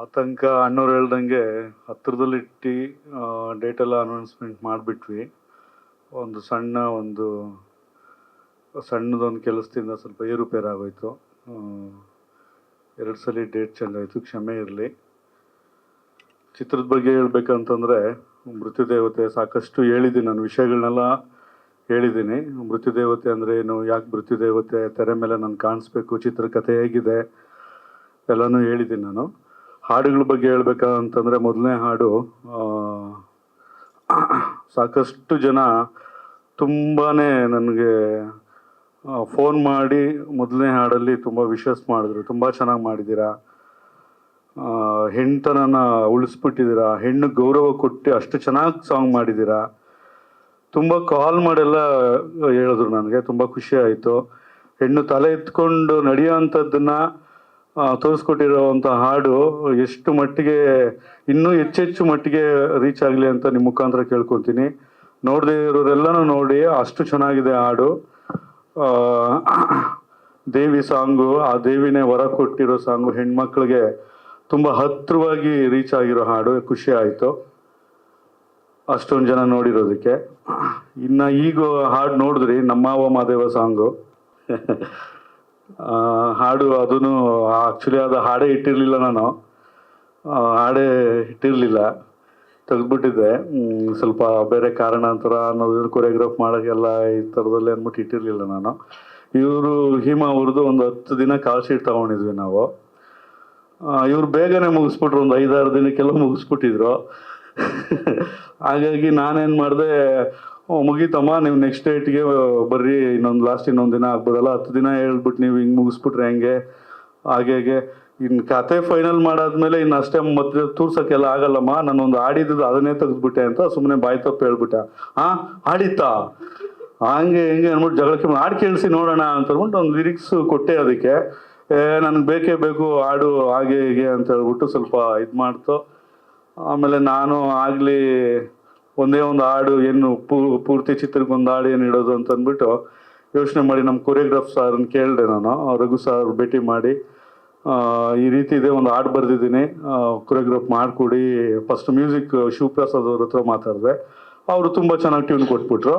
ಆತಂಕ ಅಣ್ಣವ್ರು ಹೇಳ್ದಂಗೆ ಹತ್ರದಲ್ಲಿಟ್ಟು ಡೇಟೆಲ್ಲ ಅನೌನ್ಸ್ಮೆಂಟ್ ಮಾಡಿಬಿಟ್ವಿ. ಒಂದು ಸಣ್ಣದೊಂದು ಕೆಲಸದಿಂದ ಸ್ವಲ್ಪ ಏರುಪೇರಾಗೋಯ್ತು. 2 ಸಲ ಡೇಟ್ ಚೇಂಜ್ ಆಯಿತು, ಕ್ಷಮೆ ಇರಲಿ. ಚಿತ್ರದ ಬಗ್ಗೆ ಹೇಳ್ಬೇಕಂತಂದರೆ ಮೃತ್ಯುದೇವತೆ ಸಾಕಷ್ಟು ಹೇಳಿದ್ದೀನಿ, ನಾನು ವಿಷಯಗಳನ್ನೆಲ್ಲ ಹೇಳಿದ್ದೀನಿ. ಮೃತ್ಯುದೇವತೆ ಅಂದರೆ ಏನು, ಯಾಕೆ ಮೃತ್ಯುದೇವತೆ ತೆರೆ ಮೇಲೆ ನಾನು ಕಾಣಿಸ್ಬೇಕು, ಚಿತ್ರಕಥೆ ಹೇಗಿದೆ ಎಲ್ಲನೂ ಹೇಳಿದ್ದೀನಿ ನಾನು. ಹಾಡುಗಳ ಬಗ್ಗೆ ಹೇಳ್ಬೇಕಂತಂದರೆ ಮೊದಲನೇ ಹಾಡು ಸಾಕಷ್ಟು ಜನ ತುಂಬಾ ನನಗೆ ಫೋನ್ ಮಾಡಿ ಮೊದಲನೇ ಹಾಡಲ್ಲಿ ತುಂಬ ವಿಶಸ್ ಮಾಡಿದ್ರು. ತುಂಬ ಚೆನ್ನಾಗಿ ಮಾಡಿದ್ದೀರಾ, ಹೆಣ್ತನನ ಉಳಿಸ್ಬಿಟ್ಟಿದ್ದೀರಾ, ಹೆಣ್ಣು ಗೌರವ ಕೊಟ್ಟು ಅಷ್ಟು ಚೆನ್ನಾಗಿ ಸಾಂಗ್ ಮಾಡಿದ್ದೀರಾ. ತುಂಬ ಕಾಲ್ ಮಾಡೆಲ್ಲ ಹೇಳಿದ್ರು, ನನಗೆ ತುಂಬ ಖುಷಿ ಆಯಿತು. ಹೆಣ್ಣು ತಲೆ ಎತ್ಕೊಂಡು ನಡೆಯೋ ಅಂಥದ್ದನ್ನು ತೋರಿಸ್ಕೊಟ್ಟಿರೋವಂಥ ಹಾಡು ಎಷ್ಟು ಮಟ್ಟಿಗೆ ಇನ್ನೂ ಹೆಚ್ಚೆಚ್ಚು ಮಟ್ಟಿಗೆ ರೀಚ್ ಆಗಲಿ ಅಂತ ನಿಮ್ಮ ಮುಖಾಂತರ ಕೇಳ್ಕೊತೀನಿ. ನೋಡದೇ ಇರೋರೆಲ್ಲನೂ ನೋಡಿ, ಅಷ್ಟು ಚೆನ್ನಾಗಿದೆ ಹಾಡು. ದೇವಿ ಸಾಂಗು, ಆ ದೇವಿನೇ ವರ ಕೊಟ್ಟಿರೋ ಸಾಂಗು, ಹೆಣ್ಮಕ್ಳಿಗೆ ತುಂಬ ಹತ್ತಿರವಾಗಿ ರೀಚ್ ಆಗಿರೋ ಹಾಡು. ಖುಷಿ ಆಯಿತು ಅಷ್ಟೊಂದು ಜನ ನೋಡಿರೋದಕ್ಕೆ. ಇನ್ನು ಈಗ ಹಾಡು ನೋಡಿದ್ರಿ, ನಮ್ಮವ ಮಾದೇವ ಸಾಂಗು ಹಾಡು. ಅದೂ ಆ್ಯಕ್ಚುಲಿ ಅದು ಹಾಡೇ ಇಟ್ಟಿರಲಿಲ್ಲ, ನಾನು ಹಾಡೇ ಇಟ್ಟಿರಲಿಲ್ಲ, ತೆಗೆದ್ಬಿಟ್ಟಿದ್ದೆ. ಸ್ವಲ್ಪ ಬೇರೆ ಕಾರಣಾಂತರ ಅನ್ನೋದು ಕೊರಿಯೋಗ್ರಾಫ್ ಮಾಡೋಕ್ಕೆಲ್ಲ ಈ ಥರದಲ್ಲಿ ಅಂದ್ಬಿಟ್ಟು ಇಟ್ಟಿರಲಿಲ್ಲ ನಾನು. ಇವರು ಹಿಮಾ ಅವ್ರದ್ದು ಒಂದು 10 ದಿನ ಕಾಲ್ ಶೀಟ್ ತೊಗೊಂಡಿದ್ವಿ ನಾವು. ಇವ್ರು ಬೇಗನೆ ಮುಗಿಸ್ಬಿಟ್ರು, ಒಂದು 5-6 ದಿನಕ್ಕೆಲ್ಲ ಮುಗಿಸ್ಬಿಟ್ಟಿದ್ರು. ಹಾಗಾಗಿ ನಾನೇನು ಮಾಡಿದೆ, ಮುಗೀತಮ್ಮ, ನೀವು ನೆಕ್ಸ್ಟ್ ಡೇಟ್ಗೆ ಬರ್ರಿ, ಇನ್ನೊಂದು ದಿನ ಆಗ್ಬೋದಲ್ಲ, 10 ದಿನ ಹೇಳ್ಬಿಟ್ಟು ನೀವು ಹಿಂಗೆ ಮುಗಿಸ್ಬಿಟ್ರೆ ಹೆಂಗೆ, ಹಾಗೆ ಇನ್ನು ಕತೆ ಫೈನಲ್ ಮಾಡಾದ್ಮೇಲೆ ಇನ್ನು ಅಷ್ಟೇ ಮತ್ತೆ ತೂರ್ಸೋಕ್ಕೆಲ್ಲ ಆಗಲ್ಲಮ್ಮ, ನಾನೊಂದು ಆಡಿದ್ದು ಅದನ್ನೇ ತೆಗೆದ್ಬಿಟ್ಟೆ ಅಂತ ಸುಮ್ಮನೆ ಬಾಯಿ ತಪ್ಪು ಹೇಳ್ಬಿಟ್ಟೆ. ಆಡಿತ್ತಾ ಹಂಗೆ ಹಿಂಗೆ ಅಂದ್ಬಿಟ್ಟು ಜಗಳಕ್ಕೆ ಹಾಡು ಕೇಳಿಸಿ ನೋಡೋಣ ಅಂತ ಅಂದ್ಬಿಟ್ಟು ಒಂದು ಲಿರಿಕ್ಸ್ ಕೊಟ್ಟೆ ಅದಕ್ಕೆ. ನನಗೆ ಬೇಕೇ ಬೇಕು ಹಾಡು, ಹಾಗೆ ಹೀಗೆ ಅಂತ ಹೇಳ್ಬಿಟ್ಟು ಸ್ವಲ್ಪ ಇದು ಮಾಡ್ತು. ಆಮೇಲೆ ನಾನು ಆಗಲಿ ಒಂದೇ ಒಂದು ಹಾಡು ಏನು ಪೂರ್ತಿ ಚಿತ್ರಕ್ಕೆ ಒಂದು ಹಾಡು ಏನು ಇಡೋದು ಅಂತ ಅಂದ್ಬಿಟ್ಟು ಯೋಚನೆ ಮಾಡಿ ನಮ್ಮ ಕೊರಿಯೋಗ್ರಾಫ್ ಸಾರನ್ನು ಕೇಳಿದೆ ನಾನು. ರಘು ಸಾರ್ ಭೇಟಿ ಮಾಡಿ, ಈ ರೀತಿ ಇದೆ, ಒಂದು ಹಾಡು ಬರೆದಿದ್ದೀನಿ, ಕೊರಿಯೋಗ್ರಾಫ್ ಮಾಡಿಕೊಡಿ. ಫಸ್ಟ್ ಮ್ಯೂಸಿಕ್ ಶಿವಪ್ರಸಾದ್ ಅವ್ರ ಹತ್ರ ಮಾತಾಡಿದೆ, ಅವರು ತುಂಬ ಚೆನ್ನಾಗಿ ಟ್ಯೂನ್ ಕೊಟ್ಬಿಟ್ರು.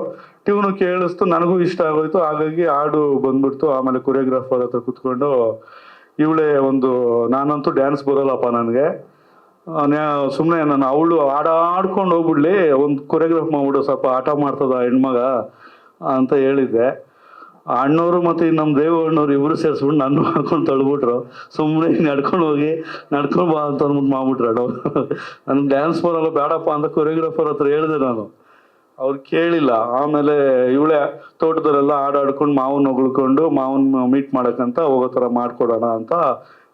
ಟ್ಯೂನು ಕೇಳಿಸ್ತು, ನನಗೂ ಇಷ್ಟ ಆಗೋಯ್ತು. ಹಾಗಾಗಿ ಹಾಡು ಬಂದ್ಬಿಡ್ತು. ಆಮೇಲೆ ಕೊರಿಯೋಗ್ರಾಫರ್ ಹತ್ರ ಕೂತ್ಕೊಂಡು ಇವಳೇ ನಾನಂತೂ ಡ್ಯಾನ್ಸ್ ಬರೋಲ್ಲಪ್ಪ ನನಗೆ, ಸುಮ್ಮನೆ ನಾನು ಅವಳು ಆಡ್ಕೊಂಡು ಹೋಗ್ಬಿಡ್ಲಿ, ಒಂದು ಕೊರಿಯೋಗ್ರಾಫ್ ಮಾಡ್ಬಿಡು, ಸ್ವಲ್ಪ ಆಟ ಮಾಡ್ತದ ಹೆಣ್ಮಗ ಅಂತ ಹೇಳಿದ್ದೆ. ಅಣ್ಣವರು ಮತ್ತು ನಮ್ಮ ದೇವ ಅಣ್ಣವ್ರು ಇಬ್ಬರು ಸೇರಿಸ್ಬಿಟ್ಟು ನನ್ನ ಹಾಕೊಂಡು ತಳ್ಬಿಟ್ರು. ಸುಮ್ಮನೆ ನಡ್ಕೊಂಡು ಹೋಗಿ ನಡ್ಕೊಂಡು ಬಾ ಅಂತ ಅಂದ್ಬಿಟ್ಟು ಮಾಡ್ಬಿಟ್ರು. ನನಗೆ ಡ್ಯಾನ್ಸ್ ಬರೋಲ್ಲ, ಬೇಡಪ್ಪ ಅಂತ ಕೊರಿಯೋಗ್ರಾಫರ್ ಹತ್ರ ಹೇಳಿದೆ ನಾನು. ಅವ್ರು ಕೇಳಿಲ್ಲ. ಆಮೇಲೆ ಇವಳೇ ತೋಟದಲ್ಲೆಲ್ಲ ಆಡ್ಕೊಂಡು ಮಾವನ್ನ ಹೊಗಳ್ಕೊಂಡು ಮಾವನ್ನ ಮೀಟ್ ಮಾಡೋಕ್ಕಂತ ಹೋಗೋ ಥರ ಮಾಡಿಕೊಡೋಣ ಅಂತ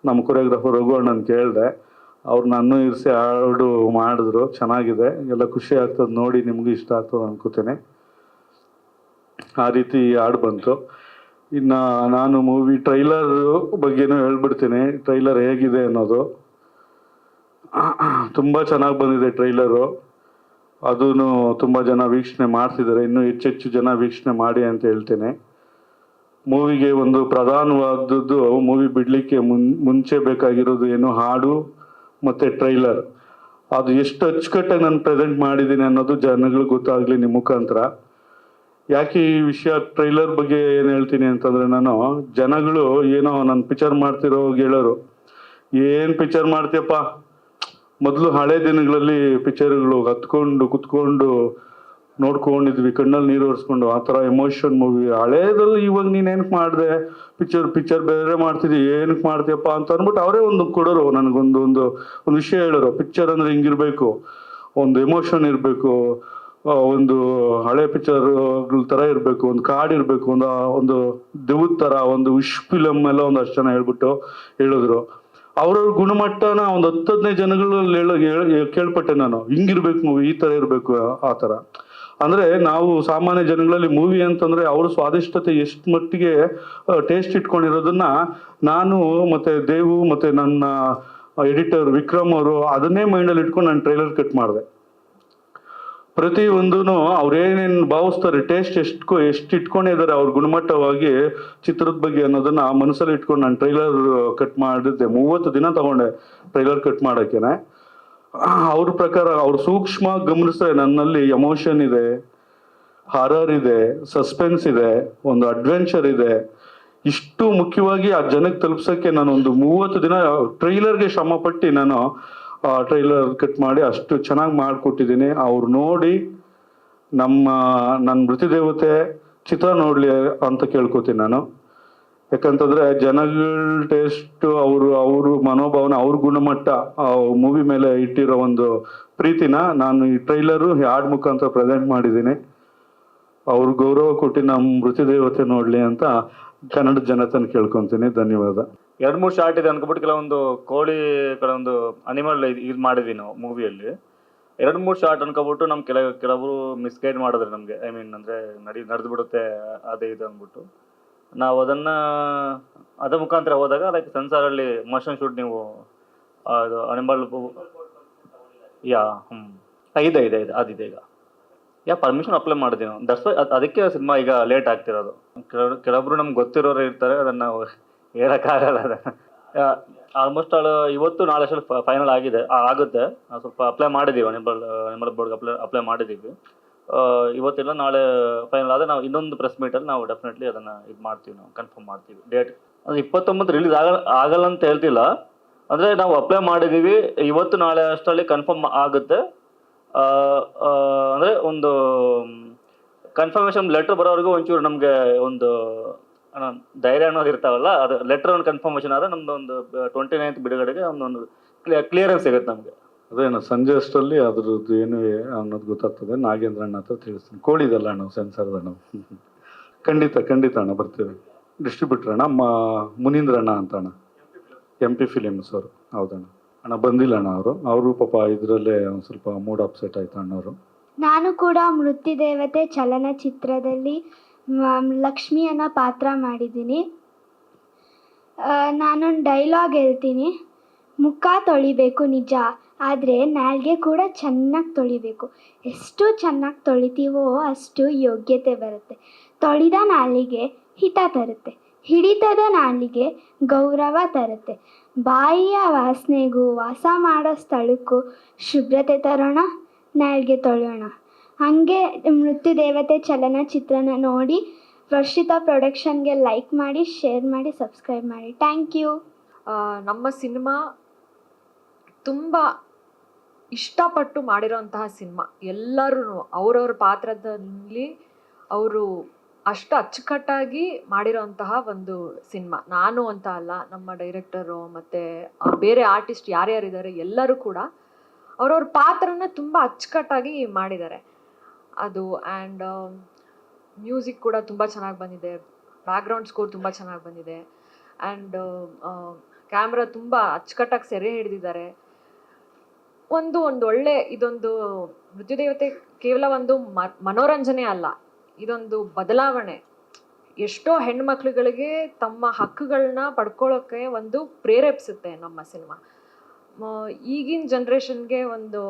ನಮ್ಮ ಕೊರಿಯೋಗ್ರಾಫರ್ ರಘು ಅಣ್ಣನ ಕೇಳಿದೆ. ಅವ್ರು ನನ್ನ ಇರಿಸಿ ಹಾಡು ಮಾಡಿದ್ರು, ಚೆನ್ನಾಗಿದೆ, ಎಲ್ಲ ಖುಷಿ ಆಗ್ತದೆ ನೋಡಿ, ನಿಮಗೂ ಇಷ್ಟ ಆಗ್ತದೆ ಅನ್ಕೋತೇನೆ. ಆ ರೀತಿ ಹಾಡು ಬಂತು. ಇನ್ನು ನಾನು ಮೂವಿ ಟ್ರೈಲರ್ ಬಗ್ಗೆನೂ ಹೇಳ್ಬಿಡ್ತೀನಿ, ಟ್ರೈಲರ್ ಹೇಗಿದೆ ಅನ್ನೋದು. ತುಂಬ ಚೆನ್ನಾಗಿ ಬಂದಿದೆ ಟ್ರೈಲರು, ಅದೂ ತುಂಬ ಜನ ವೀಕ್ಷಣೆ ಮಾಡ್ತಿದ್ದಾರೆ. ಇನ್ನೂ ಹೆಚ್ಚೆಚ್ಚು ಜನ ವೀಕ್ಷಣೆ ಮಾಡಿ ಅಂತ ಹೇಳ್ತೇನೆ. ಮೂವಿಗೆ ಒಂದು ಪ್ರಧಾನವಾದದ್ದು, ಮೂವಿ ಬಿಡಲಿಕ್ಕೆ ಮುಂಚೆ ಬೇಕಾಗಿರೋದು ಏನು, ಹಾಡು ಮತ್ತು ಟ್ರೈಲರ್. ಅದು ಎಷ್ಟು ಅಚ್ಚುಕಟ್ಟಾಗಿ ನಾನು ಪ್ರೆಸೆಂಟ್ ಮಾಡಿದ್ದೀನಿ ಅನ್ನೋದು ಜನಗಳಿಗೆ ಗೊತ್ತಾಗಲಿ ನಿಮ್ಮ ಮುಖಾಂತರ. ಯಾಕೆ ಈ ವಿಷಯ ಟ್ರೈಲರ್ ಬಗ್ಗೆ ಏನು ಹೇಳ್ತೀನಿ ಅಂತಂದರೆ, ನಾನು ಜನಗಳು ಏನೋ ನಾನು ಪಿಕ್ಚರ್ ಮಾಡ್ತಿರೋ ಹೇಳೋರು, ಏನು ಪಿಕ್ಚರ್ ಮಾಡ್ತೀಯಪ್ಪ, ಮೊದಲು ಹಳೆ ದಿನಗಳಲ್ಲಿ ಪಿಕ್ಚರ್ಗಳು ಹತ್ಕೊಂಡು ಕುತ್ಕೊಂಡು ನೋಡ್ಕೊಂಡಿದ್ವಿ, ಕಣ್ಣಲ್ಲಿ ನೀರು ಒರೆಸ್ಕೊಂಡು, ಆ ಥರ ಎಮೋಷನ್ ಮೂವಿ. ಹಳೇದಲ್ಲಿ ಇವಾಗ ನೀನು ಏನಕ್ಕೆ ಮಾಡಿದೆ, ಪಿಕ್ಚರ್ ಬೇರೆ ಮಾಡ್ತಿದ್ದಿ, ಏನಕ್ಕೆ ಮಾಡ್ತೀಯಪ್ಪ ಅಂತ ಅಂದ್ಬಿಟ್ಟು ಅವರೇ ಒಂದು ಕೊಡೋರು ನನಗೊಂದು ವಿಷಯ ಹೇಳೋರು. ಪಿಕ್ಚರ್ ಅಂದರೆ ಹಿಂಗಿರಬೇಕು, ಒಂದು ಎಮೋಷನ್ ಇರಬೇಕು, ಒಂದು ಹಳೆ ಪಿಕ್ಚರ್ಗಳ ಥರ ಇರಬೇಕು, ಒಂದು ಕಾಡು ಇರಬೇಕು, ಒಂದು ದೇವದ ಥರ, ಒಂದು ವಿಶ್ ಫಿಲಮ್ ಎಲ್ಲ ಒಂದು ಅಷ್ಟು ಜನ ಹೇಳಿದ್ರು. ಅವ್ರವ್ರ ಗುಣಮಟ್ಟನ ಒಂದು 10-15 ಜನಗಳಲ್ಲಿ ಕೇಳ್ಪಟ್ಟೆ ನಾನು. ಹಿಂಗಿರ್ಬೇಕು ಮೂವಿ, ಈ ಥರ ಇರಬೇಕು, ಆ ಥರ. ಅಂದರೆ ನಾವು ಸಾಮಾನ್ಯ ಜನಗಳಲ್ಲಿ ಮೂವಿ ಅಂತಂದರೆ ಅವ್ರ ಸ್ವಾದಿಷ್ಟತೆ ಎಷ್ಟು ಮಟ್ಟಿಗೆ ಟೇಸ್ಟ್ ಇಟ್ಕೊಂಡಿರೋದನ್ನ ನಾನು ಮತ್ತು ದೇವು ಮತ್ತು ನನ್ನ ಎಡಿಟರ್ ವಿಕ್ರಮ್ ಅವರು ಅದನ್ನೇ ಮೈಂಡಲ್ಲಿ ಇಟ್ಕೊಂಡು ನಾನು ಟ್ರೈಲರ್ ಕಟ್ ಮಾಡಿದೆ. ಪ್ರತಿಯೊಂದೂ ಅವ್ರೇನೇನು ಭಾವಿಸ್ತಾರೆ, ಟೇಸ್ಟ್ ಎಷ್ಟು ಇಟ್ಕೊಂಡಿದ್ದಾರೆ ಅವ್ರ ಗುಣಮಟ್ಟವಾಗಿ ಚಿತ್ರದ ಬಗ್ಗೆ ಅನ್ನೋದನ್ನ ಮನಸ್ಸಲ್ಲಿ ಇಟ್ಕೊಂಡು ನಾನು ಟ್ರೈಲರ್ ಕಟ್ ಮಾಡಿದ್ದೆ. 30 ದಿನ ತಗೊಂಡೆ ಟ್ರೈಲರ್ ಕಟ್ ಮಾಡೋಕ್ಕೇನೆ. ಅವ್ರ ಪ್ರಕಾರ ಅವ್ರು ಸೂಕ್ಷ್ಮ ಗಮನಿಸಿದ್ರೆ ನನ್ನಲ್ಲಿ ಎಮೋಷನ್ ಇದೆ, ಹಾರರ್ ಇದೆ, ಸಸ್ಪೆನ್ಸ್ ಇದೆ, ಒಂದು ಅಡ್ವೆಂಚರ್ ಇದೆ. ಇಷ್ಟು ಮುಖ್ಯವಾಗಿ ಆ ಜನಕ್ಕೆ ತಲುಪ್ಸೋಕ್ಕೆ ನಾನು ಒಂದು 30 ದಿನ ಟ್ರೈಲರ್ಗೆ ಶ್ರಮ ಪಟ್ಟು ನಾನು ಟ್ರೈಲರ್ ಕಟ್ ಮಾಡಿ ಅಷ್ಟು ಚೆನ್ನಾಗಿ ಮಾಡಿಕೊಟ್ಟಿದ್ದೀನಿ. ಅವ್ರು ನೋಡಿ ನನ್ನ ಮೃತ್ಯುದೇವತೆ ಚಿತ್ರ ನೋಡಲಿ ಅಂತ ಕೇಳ್ಕೊತೀನಿ ನಾನು. ಯಾಕಂತಂದ್ರೆ ಜನಗಳ ಟೇಸ್ಟ್, ಅವರು ಮನೋಭಾವನೆ, ಅವ್ರ ಗುಣಮಟ್ಟ, ಮೂವಿ ಮೇಲೆ ಇಟ್ಟಿರೋ ಒಂದು ಪ್ರೀತಿನ ನಾನು ಈ ಟ್ರೈಲರು ಹಾಡ್ ಮುಖಾಂತರ ಪ್ರೆಸೆಂಟ್ ಮಾಡಿದ್ದೀನಿ. ಅವ್ರು ಗೌರವ ಕೊಟ್ಟು ನಮ್ಮ ಮೃತ್ಯುದೇವತೆ ನೋಡ್ಲಿ ಅಂತ ಕನ್ನಡ ಜನತೆನ ಕೇಳ್ಕೊಂತೀನಿ. ಧನ್ಯವಾದ. 2-3 ಶಾರ್ಟ್ ಇದೆ ಅನ್ಕೊಬಿಟ್ಟು ಕೆಲವೊಂದು ಕೋಳಿ ಕೆಲವೊಂದು ಅನಿಮಲ್ ಇದು ಮಾಡಿದ್ವಿ ನಾವು ಮೂವಿಯಲ್ಲಿ. 2-3 ಶಾರ್ಟ್ ಅನ್ಕೊಬಿಟ್ಟು ಕೆಲವರು ಮಿಸ್ಗೈಡ್ ಮಾಡಿದ್ರೆ ನಮಗೆ, ಐ ಮೀನ್ ಅಂದರೆ ನಡೆದು ಬಿಡುತ್ತೆ ಅದೇ ಇದು ಅಂದ್ಬಿಟ್ಟು ನಾವು ಅದ್ರ ಮುಖಾಂತರ ಹೋದಾಗ ಲೈಕ್ ಸೆನ್ಸಾರಲ್ಲಿ ಮೋಷನ್ ಶೂಟ್ ನೀವು ಅದು ಅನಿಮಲ್ ಇದೆ ಅದಿದೆ ಈಗ ಪರ್ಮಿಷನ್ ಅಪ್ಲೈ ಮಾಡಿದ್ವಿ ನಾವು. ದಟ್ಸ್ ವೈ ಅದಕ್ಕೆ ಸಿನಿಮಾ ಈಗ ಲೇಟ್ ಆಗ್ತಿರೋದು. ಕೆಲವೊಬ್ರು ನಮ್ಗೆ ಗೊತ್ತಿರೋರು ಇರ್ತಾರೆ, ಅದನ್ನು ನಾವು ಹೇಳೋಕ್ಕಾಗಲ್ಲ. ಅದನ್ನು ಆಲ್ಮೋಸ್ಟ್ ಇವತ್ತು ನಾಳೆ ಅಷ್ಟು ಫೈನಲ್ ಆಗುತ್ತೆ. ಸ್ವಲ್ಪ ಅಪ್ಲೈ ಮಾಡಿದ್ದೀವಿ, ಅನಿಮಲ್ ಬೋರ್ಡ್ಗೆ ಅಪ್ಲೈ ಮಾಡಿದ್ದೀವಿ. ಇವತ್ತಿಲ್ಲ ನಾಳೆ ಫೈನಲ್ ಆದರೆ ನಾವು ಇನ್ನೊಂದು ಪ್ರೆಸ್ ಮೀಟಲ್ಲಿ ನಾವು ಡೆಫಿನೆಟ್ಲಿ ಅದನ್ನು ಇದು ಮಾಡ್ತೀವಿ, ನಾವು ಕನ್ಫರ್ಮ್ ಮಾಡ್ತೀವಿ. ಡೇಟ್ ಅದು 29 ರಿಲೀಸ್ ಆಗಲ್ಲ ಅಂತ ಹೇಳ್ತಿಲ್ಲ. ಅಂದರೆ ನಾವು ಅಪ್ಲೈ ಮಾಡಿದ್ದೀವಿ, ಇವತ್ತು ನಾಳೆ ಅಷ್ಟರಲ್ಲಿ ಕನ್ಫರ್ಮ್ ಆಗುತ್ತೆ. ಅಂದರೆ ಒಂದು ಕನ್ಫರ್ಮೇಷನ್ ಲೆಟ್ರ್ ಬರೋವರೆಗೂ ಒಂಚೂರು ನಮಗೆ ಒಂದು ಧೈರ್ಯ ಅನ್ನೋದು ಇರ್ತಾವಲ್ಲ, ಅದು ಲೆಟ್ರ್ ಒಂದು ಕನ್ಫರ್ಮೇಷನ್ ಆದರೆ ನಮ್ದು ಒಂದು 29th ಬಿಡುಗಡೆಗೆ ಒಂದು ಕ್ಲಿಯರೆನ್ಸ್ ಸಿಗುತ್ತೆ ನಮಗೆ. ಅದೇನು ಸಂಜೆ ಅಷ್ಟರಲ್ಲಿ ಅದ್ರದ್ದು ಏನು ಅನ್ನೋದು ಗೊತ್ತಾಗ್ತದೆ. ನಾಗೇಂದ್ರ ಅಣ್ಣ ಹತ್ರ ತಿಳಿಸ್ತೀನಿ. ಕೋಳಿದಲ್ಲ ಅಣ್ಣ, ಸೆನ್ಸರ್ದ ಅಣ್ಣ. ಖಂಡಿತ ಅಣ್ಣ ಬರ್ತೀವಿ. ಡಿಸ್ಟ್ರಿಬ್ಯೂಟರ್ ಅಣ್ಣ ಮುನೀಂದ್ರ ಅಣ್ಣ ಅಂತ ಅಣ್ಣ, MP ಫಿಲಿಮ್ಸ್ ಅವರು. ಹೌದಣ್ಣ. ಅಣ್ಣ ಬಂದಿಲ್ಲ ಅಣ್ಣ ಅವರು ಪಾಪ ಇದರಲ್ಲೇ ಒಂದು ಸ್ವಲ್ಪ ಮೂಡ್ ಅಪ್ಸೆಟ್ ಆಯ್ತು ಅಣ್ಣವರು. ನಾನು ಕೂಡ ಮೃತ್ಯುದೇವತೆ ಚಲನಚಿತ್ರದಲ್ಲಿ ಲಕ್ಷ್ಮಿ ಅನ್ನೋ ಪಾತ್ರ ಮಾಡಿದ್ದೀನಿ. ನಾನೊಂದು ಡೈಲಾಗ್ ಹೇಳ್ತೀನಿ. ಮುಖ ತೊಳಿಬೇಕು ನಿಜ, ಆದರೆ ನಾಲ್ಗೆ ಕೂಡ ಚೆನ್ನಾಗಿ ತೊಳಿಬೇಕು. ಎಷ್ಟು ಚೆನ್ನಾಗಿ ತೊಳಿತೀವೋ ಅಷ್ಟು ಯೋಗ್ಯತೆ ಬರುತ್ತೆ. ತೊಳೆದ ನಾಲಿಗೆ ಹಿತ ತರುತ್ತೆ, ಹಿಡಿತದ ನಾಲಿಗೆ ಗೌರವ ತರುತ್ತೆ. ಬಾಯಿಯ ವಾಸನೆಗೂ ವಾಸ ಮಾಡೋ ಸ್ಥಳಕ್ಕೂ ಶುಭ್ರತೆ ತರೋಣ, ನಾಲ್ಗೆ ತೊಳೆಯೋಣ. ಹಾಗೆ ಮೃತ್ಯುದೇವತೆ ಚಲನಚಿತ್ರನ ನೋಡಿ ವರ್ಷಿತಾ ಪ್ರೊಡಕ್ಷನ್ಗೆ ಲೈಕ್ ಮಾಡಿ, ಶೇರ್ ಮಾಡಿ, ಸಬ್ಸ್ಕ್ರೈಬ್ ಮಾಡಿ. Thank you. ನಮ್ಮ ಸಿನಿಮಾ ತುಂಬ ಇಷ್ಟಪಟ್ಟು ಮಾಡಿರೋಂತಹ ಸಿನಿಮಾ. ಎಲ್ಲರೂ ಅವ್ರವ್ರ ಪಾತ್ರದಲ್ಲಿ ಅವರು ಅಷ್ಟು ಅಚ್ಚುಕಟ್ಟಾಗಿ ಮಾಡಿರೋಂತಹ ಒಂದು ಸಿನಿಮಾ. ನಾನು ಅಂತ ಅಲ್ಲ, ನಮ್ಮ ಡೈರೆಕ್ಟರು ಮತ್ತು ಬೇರೆ ಆರ್ಟಿಸ್ಟ್ ಯಾರ್ಯಾರಿದ್ದಾರೆ ಎಲ್ಲರೂ ಕೂಡ ಅವ್ರವ್ರ ಪಾತ್ರನ ತುಂಬ ಅಚ್ಚುಕಟ್ಟಾಗಿ ಮಾಡಿದ್ದಾರೆ. ಅದು ಆ್ಯಂಡ್ ಮ್ಯೂಸಿಕ್ ಕೂಡ ತುಂಬ ಚೆನ್ನಾಗಿ ಬಂದಿದೆ, ಬ್ಯಾಕ್ಗ್ರೌಂಡ್ ಸ್ಕೋರ್ ತುಂಬ ಚೆನ್ನಾಗಿ ಬಂದಿದೆ, ಆ್ಯಂಡ್ ಕ್ಯಾಮ್ರಾ ತುಂಬ ಅಚ್ಚುಕಟ್ಟಾಗಿ ಸೆರೆ ಹಿಡಿದಿದ್ದಾರೆ. ಒಂದು ಒಳ್ಳೆ ಇದೊಂದು ಮೃತ್ಯುದೇವತೆ ಕೇವಲ ಒಂದು ಮನೋರಂಜನೆ ಅಲ್ಲ, ಇದೊಂದು ಬದಲಾವಣೆ. ಎಷ್ಟೋ ಹೆಣ್ಮಕ್ಳುಗಳಿಗೆ ತಮ್ಮ ಹಕ್ಕುಗಳನ್ನ ಪಡ್ಕೊಳ್ಳೋಕ್ಕೆ ಒಂದು ಪ್ರೇರೇಪಿಸುತ್ತೆ ನಮ್ಮ ಸಿನಿಮಾ. ಈಗಿನ ಜನ್ರೇಷನ್ಗೆ ಒಂದು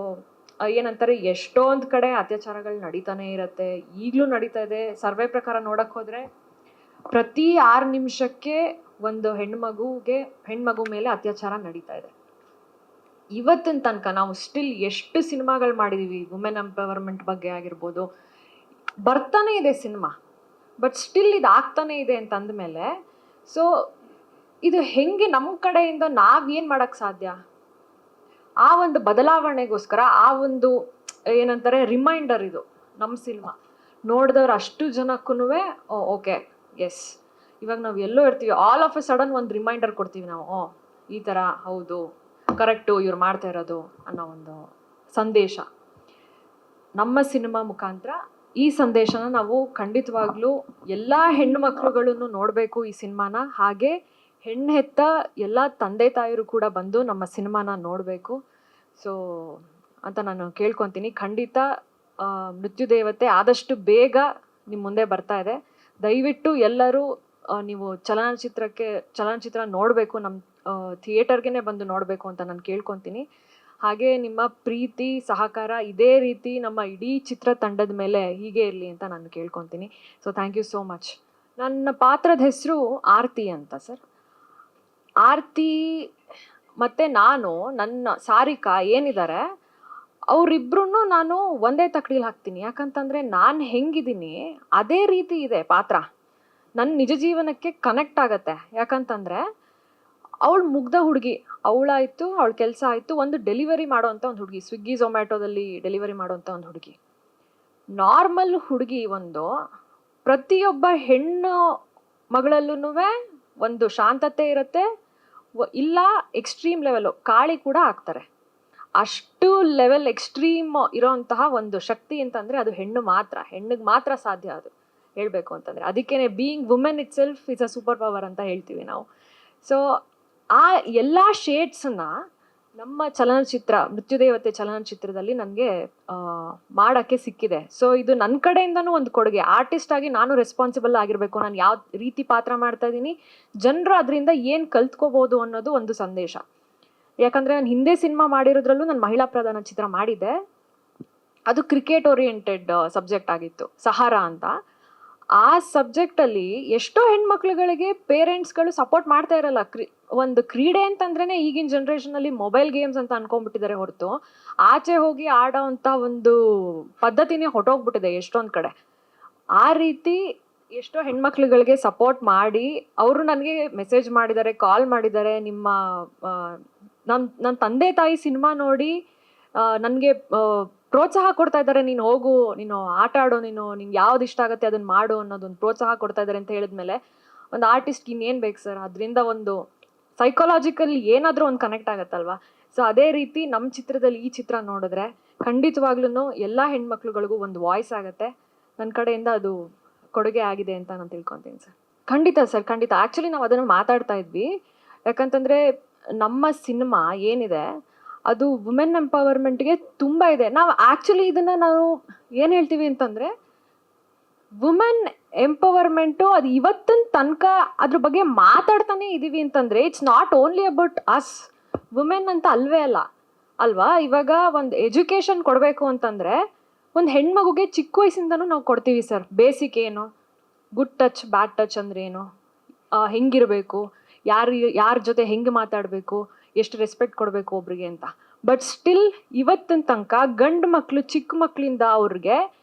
ಏನಂತಾರೆ, ಎಷ್ಟೊಂದು ಕಡೆ ಅತ್ಯಾಚಾರಗಳು ನಡೀತಾನೆ ಇರುತ್ತೆ, ಈಗಲೂ ನಡೀತಾ ಇದೆ. ಸರ್ವೆ ಪ್ರಕಾರ ನೋಡಕ್ಕೆ ಹೋದರೆ ಪ್ರತಿ 6 ನಿಮಿಷಕ್ಕೆ ಒಂದು ಹೆಣ್ಮಗು ಮೇಲೆ ಅತ್ಯಾಚಾರ ನಡೀತಾ ಇದೆ. ಇವತ್ತಿನ ತನಕ ನಾವು ಸ್ಟಿಲ್ ಎಷ್ಟು ಸಿನಿಮಾಗಳು ಮಾಡಿದ್ದೀವಿ, ವುಮೆನ್ ಎಂಪವರ್ಮೆಂಟ್ ಬಗ್ಗೆ ಆಗಿರ್ಬೋದು, ಬರ್ತಾನೆ ಇದೆ ಸಿನಿಮಾ. ಬಟ್ ಸ್ಟಿಲ್ ಇದು ಆಗ್ತಾನೆ ಇದೆ ಅಂತಂದಮೇಲೆ ಸೊ ಇದು ಹೆಂಗೆ ನಮ್ಮ ಕಡೆಯಿಂದ ನಾವೇನು ಮಾಡೋಕ್ಕೆ ಸಾಧ್ಯ? ಆ ಒಂದು ಬದಲಾವಣೆಗೋಸ್ಕರ ಆ ಒಂದು ಏನಂತಾರೆ ರಿಮೈಂಡರ್ ಇದು ನಮ್ಮ ಸಿನಿಮಾ. ನೋಡಿದವ್ರು ಅಷ್ಟು ಜನಕ್ಕೂ ಓಕೆ ಎಸ್, ಇವಾಗ ನಾವು ಎಲ್ಲೋ ಇರ್ತೀವಿ, ಆಲ್ ಆಫ್ ಎ ಸಡನ್ ಒಂದು ರಿಮೈಂಡರ್ ಕೊಡ್ತೀವಿ ನಾವು, ಈ ಥರ ಹೌದು ಕರೆಕ್ಟು ಇವ್ರು ಮಾಡ್ತಾ ಇರೋದು ಅನ್ನೋ ಒಂದು ಸಂದೇಶ. ನಮ್ಮ ಸಿನಿಮಾ ಮುಖಾಂತರ ಈ ಸಂದೇಶನ ನಾವು ಖಂಡಿತವಾಗ್ಲೂ ಎಲ್ಲ ಹೆಣ್ಣು ಮಕ್ಕಳುಗಳನ್ನು ನೋಡಬೇಕು ಈ ಸಿನಿಮಾನ. ಹಾಗೆ ಹೆಣ್ಣು ಹೆತ್ತ ಎಲ್ಲ ತಂದೆ ತಾಯಿರು ಕೂಡ ಬಂದು ನಮ್ಮ ಸಿನಿಮಾನ ನೋಡಬೇಕು ಸೊ ಅಂತ ನಾನು ಕೇಳ್ಕೊತೀನಿ. ಖಂಡಿತ ಮೃತ್ಯುದೇವತೆ ಆದಷ್ಟು ಬೇಗ ನಿಮ್ಮ ಮುಂದೆ ಬರ್ತಾ ಇದೆ. ದಯವಿಟ್ಟು ಎಲ್ಲರೂ ನೀವು ಚಲನಚಿತ್ರ ನೋಡಬೇಕು, ನಮ್ಮ ಥಿಯೇಟರ್ಗೆ ಬಂದು ನೋಡಬೇಕು ಅಂತ ನಾನು ಕೇಳ್ಕೊತೀನಿ. ಹಾಗೆ ನಿಮ್ಮ ಪ್ರೀತಿ ಸಹಕಾರ ಇದೇ ರೀತಿ ನಮ್ಮ ಇಡೀ ಚಿತ್ರತಂಡದ ಮೇಲೆ ಹೀಗೆ ಇರಲಿ ಅಂತ ನಾನು ಕೇಳ್ಕೊತೀನಿ. So thank you so much. ನನ್ನ ಪಾತ್ರದ ಹೆಸರು ಆರತಿ ಅಂತ ಸರ್. ಆರತಿ ಮತ್ತು ನಾನು, ನನ್ನ ಸಾರಿಕಾ ಏನಿದ್ದಾರೆ ಅವರಿಬ್ರು ನಾನು ಒಂದೇ ತಕ್ಕಡಿಲಿ ಹಾಕ್ತೀನಿ. ಯಾಕಂತಂದರೆ ನಾನು ಹೆಂಗಿದ್ದೀನಿ ಅದೇ ರೀತಿ ಇದೆ ಪಾತ್ರ. ನನ್ನ ನಿಜ ಜೀವನಕ್ಕೆ ಕನೆಕ್ಟ್ ಆಗತ್ತೆ. ಯಾಕಂತಂದರೆ ಅವಳು ಮುಗ್ಧ ಹುಡುಗಿ, ಅವಳಾಯಿತು, ಅವಳ ಕೆಲಸ ಆಯಿತು, ಒಂದು ಡೆಲಿವರಿ ಮಾಡೋವಂಥ ಒಂದು ಹುಡುಗಿ, ಸ್ವಿಗ್ಗಿ ಝೊಮ್ಯಾಟೋದಲ್ಲಿ ಡೆಲಿವರಿ ಮಾಡೋವಂಥ ಒಂದು ಹುಡುಗಿ. ನಾರ್ಮಲ್ ಹುಡುಗಿ ಒಂದು ಪ್ರತಿಯೊಬ್ಬ ಹೆಣ್ಣು ಮಗಳಲ್ಲೂ ಒಂದು ಶಾಂತತೆ ಇರುತ್ತೆ, ಇಲ್ಲ ಎಕ್ಸ್ಟ್ರೀಮ್ ಲೆವೆಲ್ಲು ಕಾಳಿ ಕೂಡ ಆಗ್ತಾರೆ. ಅಷ್ಟು ಲೆವೆಲ್ ಎಕ್ಸ್ಟ್ರೀಮ್ ಇರೋಂತಹ ಒಂದು ಶಕ್ತಿ ಅಂತಂದರೆ ಅದು ಹೆಣ್ಣಿಗೆ ಮಾತ್ರ ಸಾಧ್ಯ. ಅದು ಹೇಳಬೇಕು ಅಂತಂದರೆ ಅದಕ್ಕೇ being women it self is a super power ಅಂತ ಹೇಳ್ತೀವಿ ನಾವು. ಸೊ ಆ ಎಲ್ಲ ಶೇಡ್ಸನ್ನು ನಮ್ಮ ಚಲನಚಿತ್ರ ಮೃತ್ಯುದೇವತೆ ಚಲನಚಿತ್ರದಲ್ಲಿ ನನಗೆ ಮಾಡೋಕ್ಕೆ ಸಿಕ್ಕಿದೆ. ಸೊ ಇದು ನನ್ನ ಕಡೆಯಿಂದನೂ ಒಂದು ಕೊಡುಗೆ. ಆರ್ಟಿಸ್ಟ್ ಆಗಿ ನಾನು ರೆಸ್ಪಾನ್ಸಿಬಲ್ ಆಗಿರಬೇಕು. ನಾನು ಯಾವ ರೀತಿ ಪಾತ್ರ ಮಾಡ್ತಾ ಇದ್ದೀನಿ, ಜನರು ಅದರಿಂದ ಏನು ಕಲ್ತ್ಕೋಬೋದು ಅನ್ನೋದು ಒಂದು ಸಂದೇಶ. ಯಾಕಂದರೆ ನಾನು ಹಿಂದೆ ಸಿನಿಮಾ ಮಾಡಿರೋದ್ರಲ್ಲೂ ನಾನು ಮಹಿಳಾ ಪ್ರಧಾನ ಚಿತ್ರ ಮಾಡಿದ್ದೆ. ಅದು ಕ್ರಿಕೆಟ್ ಓರಿಯೆಂಟೆಡ್ ಸಬ್ಜೆಕ್ಟ್ ಆಗಿತ್ತು, ಸಹಾರಾ ಅಂತ. ಆ ಸಬ್ಜೆಕ್ಟಲ್ಲಿ ಎಷ್ಟೋ ಹೆಣ್ಮಕ್ಳುಗಳಿಗೆ ಪೇರೆಂಟ್ಸ್ಗಳು ಸಪೋರ್ಟ್ ಮಾಡ್ತಾ ಇರಲ್ಲ. ಒಂದು ಕ್ರೀಡೆ ಅಂತಂದ್ರೇ ಈಗಿನ ಜನ್ರೇಷನಲ್ಲಿ ಮೊಬೈಲ್ ಗೇಮ್ಸ್ ಅಂತ ಅನ್ಕೊಂಡ್ಬಿಟ್ಟಿದ್ದಾರೆ ಹೊರತು ಆಚೆ ಹೋಗಿ ಆಡೋ ಅಂಥ ಒಂದು ಪದ್ಧತಿನೇ ಹೊಟ್ಟೋಗ್ಬಿಟ್ಟಿದೆ ಎಷ್ಟೊಂದು ಕಡೆ. ಆ ರೀತಿ ಎಷ್ಟೋ ಹೆಣ್ಮಕ್ಳುಗಳಿಗೆ ಸಪೋರ್ಟ್ ಮಾಡಿ ಅವರು ನನಗೆ ಮೆಸೇಜ್ ಮಾಡಿದ್ದಾರೆ, ಕಾಲ್ ಮಾಡಿದ್ದಾರೆ. ನನ್ನ ತಂದೆ ತಾಯಿ ಸಿನಿಮಾ ನೋಡಿ ನನಗೆ ಪ್ರೋತ್ಸಾಹ ಕೊಡ್ತಾ ಇದ್ದಾರೆ. ನೀನು ಹೋಗು, ನೀನು ಆಟ ಆಡೋ, ನಿಂಗೆ ಯಾವ್ದು ಇಷ್ಟ ಆಗುತ್ತೆ ಅದನ್ನು ಮಾಡು ಅನ್ನೋದೊಂದು ಪ್ರೋತ್ಸಾಹ ಕೊಡ್ತಾ ಇದ್ದಾರೆ ಅಂತ ಹೇಳಿದ್ಮೇಲೆ ಒಂದು ಆರ್ಟಿಸ್ಟ್ಗೆ ಇನ್ನೇನು ಬೇಕು ಸರ್? ಅದರಿಂದ ಒಂದು ಸೈಕಾಲಜಿಕಲ್ ಏನಾದರೂ ಒಂದು ಕನೆಕ್ಟ್ ಆಗುತ್ತಲ್ವಾ. ಸೊ ಅದೇ ರೀತಿ ನಮ್ಮ ಚಿತ್ರದಲ್ಲಿ ಈ ಚಿತ್ರ ನೋಡಿದ್ರೆ ಖಂಡಿತವಾಗ್ಲೂ ಎಲ್ಲ ಹೆಣ್ಮಕ್ಳುಗಳಿಗೂ ಒಂದು ವಾಯ್ಸ್ ಆಗುತ್ತೆ. ನನ್ನ ಕಡೆಯಿಂದ ಅದು ಕೊಡುಗೆ ಆಗಿದೆ ಅಂತ ನಾನು ತಿಳ್ಕೊತೀನಿ ಸರ್. ಖಂಡಿತ ಸರ್, ಖಂಡಿತ. ಆ್ಯಕ್ಚುಲಿ ನಾವು ಅದನ್ನು ಮಾತಾಡ್ತಾ ಇದ್ವಿ. ಯಾಕಂತಂದರೆ ನಮ್ಮ ಸಿನಿಮಾ ಏನಿದೆ ಅದು ವುಮೆನ್ ಎಂಪವರ್ಮೆಂಟ್ಗೆ ತುಂಬ ಇದೆ. ನಾವು ಆ್ಯಕ್ಚುಲಿ ಇದನ್ನು ನಾವು ಏನು ಹೇಳ್ತೀವಿ ಅಂತಂದರೆ ವುಮೆನ್ ಎಂಪವರ್ಮೆಂಟು ಅದು ಇವತ್ತಿನ ತನಕ ಅದ್ರ ಬಗ್ಗೆ ಮಾತಾಡ್ತಾನೆ ಇದ್ದೀವಿ ಅಂತಂದರೆ it's not only about us women ಅಂತ ಅಲ್ವೇ ಅಲ್ವಾ. ಇವಾಗ ಒಂದು ಎಜುಕೇಷನ್ ಕೊಡಬೇಕು ಅಂತಂದರೆ ಒಂದು ಹೆಣ್ಮಗುಗೆ ಚಿಕ್ಕ ವಯಸ್ಸಿಂದನೂ ನಾವು ಕೊಡ್ತೀವಿ ಸರ್. ಬೇಸಿಕ್ ಏನು, ಗುಡ್ ಟಚ್ ಬ್ಯಾಡ್ ಟಚ್ ಅಂದ್ರೆ ಏನು, ಹೆಂಗಿರಬೇಕು, ಯಾರ ಜೊತೆ ಹೆಂಗೆ ಮಾತಾಡಬೇಕು, ಎಷ್ಟು ರೆಸ್ಪೆಕ್ಟ್ ಕೊಡಬೇಕು ಒಬ್ರಿಗೆ ಅಂತ. ಬಟ್ ಸ್ಟಿಲ್ ಇವತ್ತಿನ ತನಕ ಗಂಡು ಮಕ್ಕಳು ಚಿಕ್ಕ ಮಕ್ಕಳಿಂದ ಅವ್ರಿಗೆ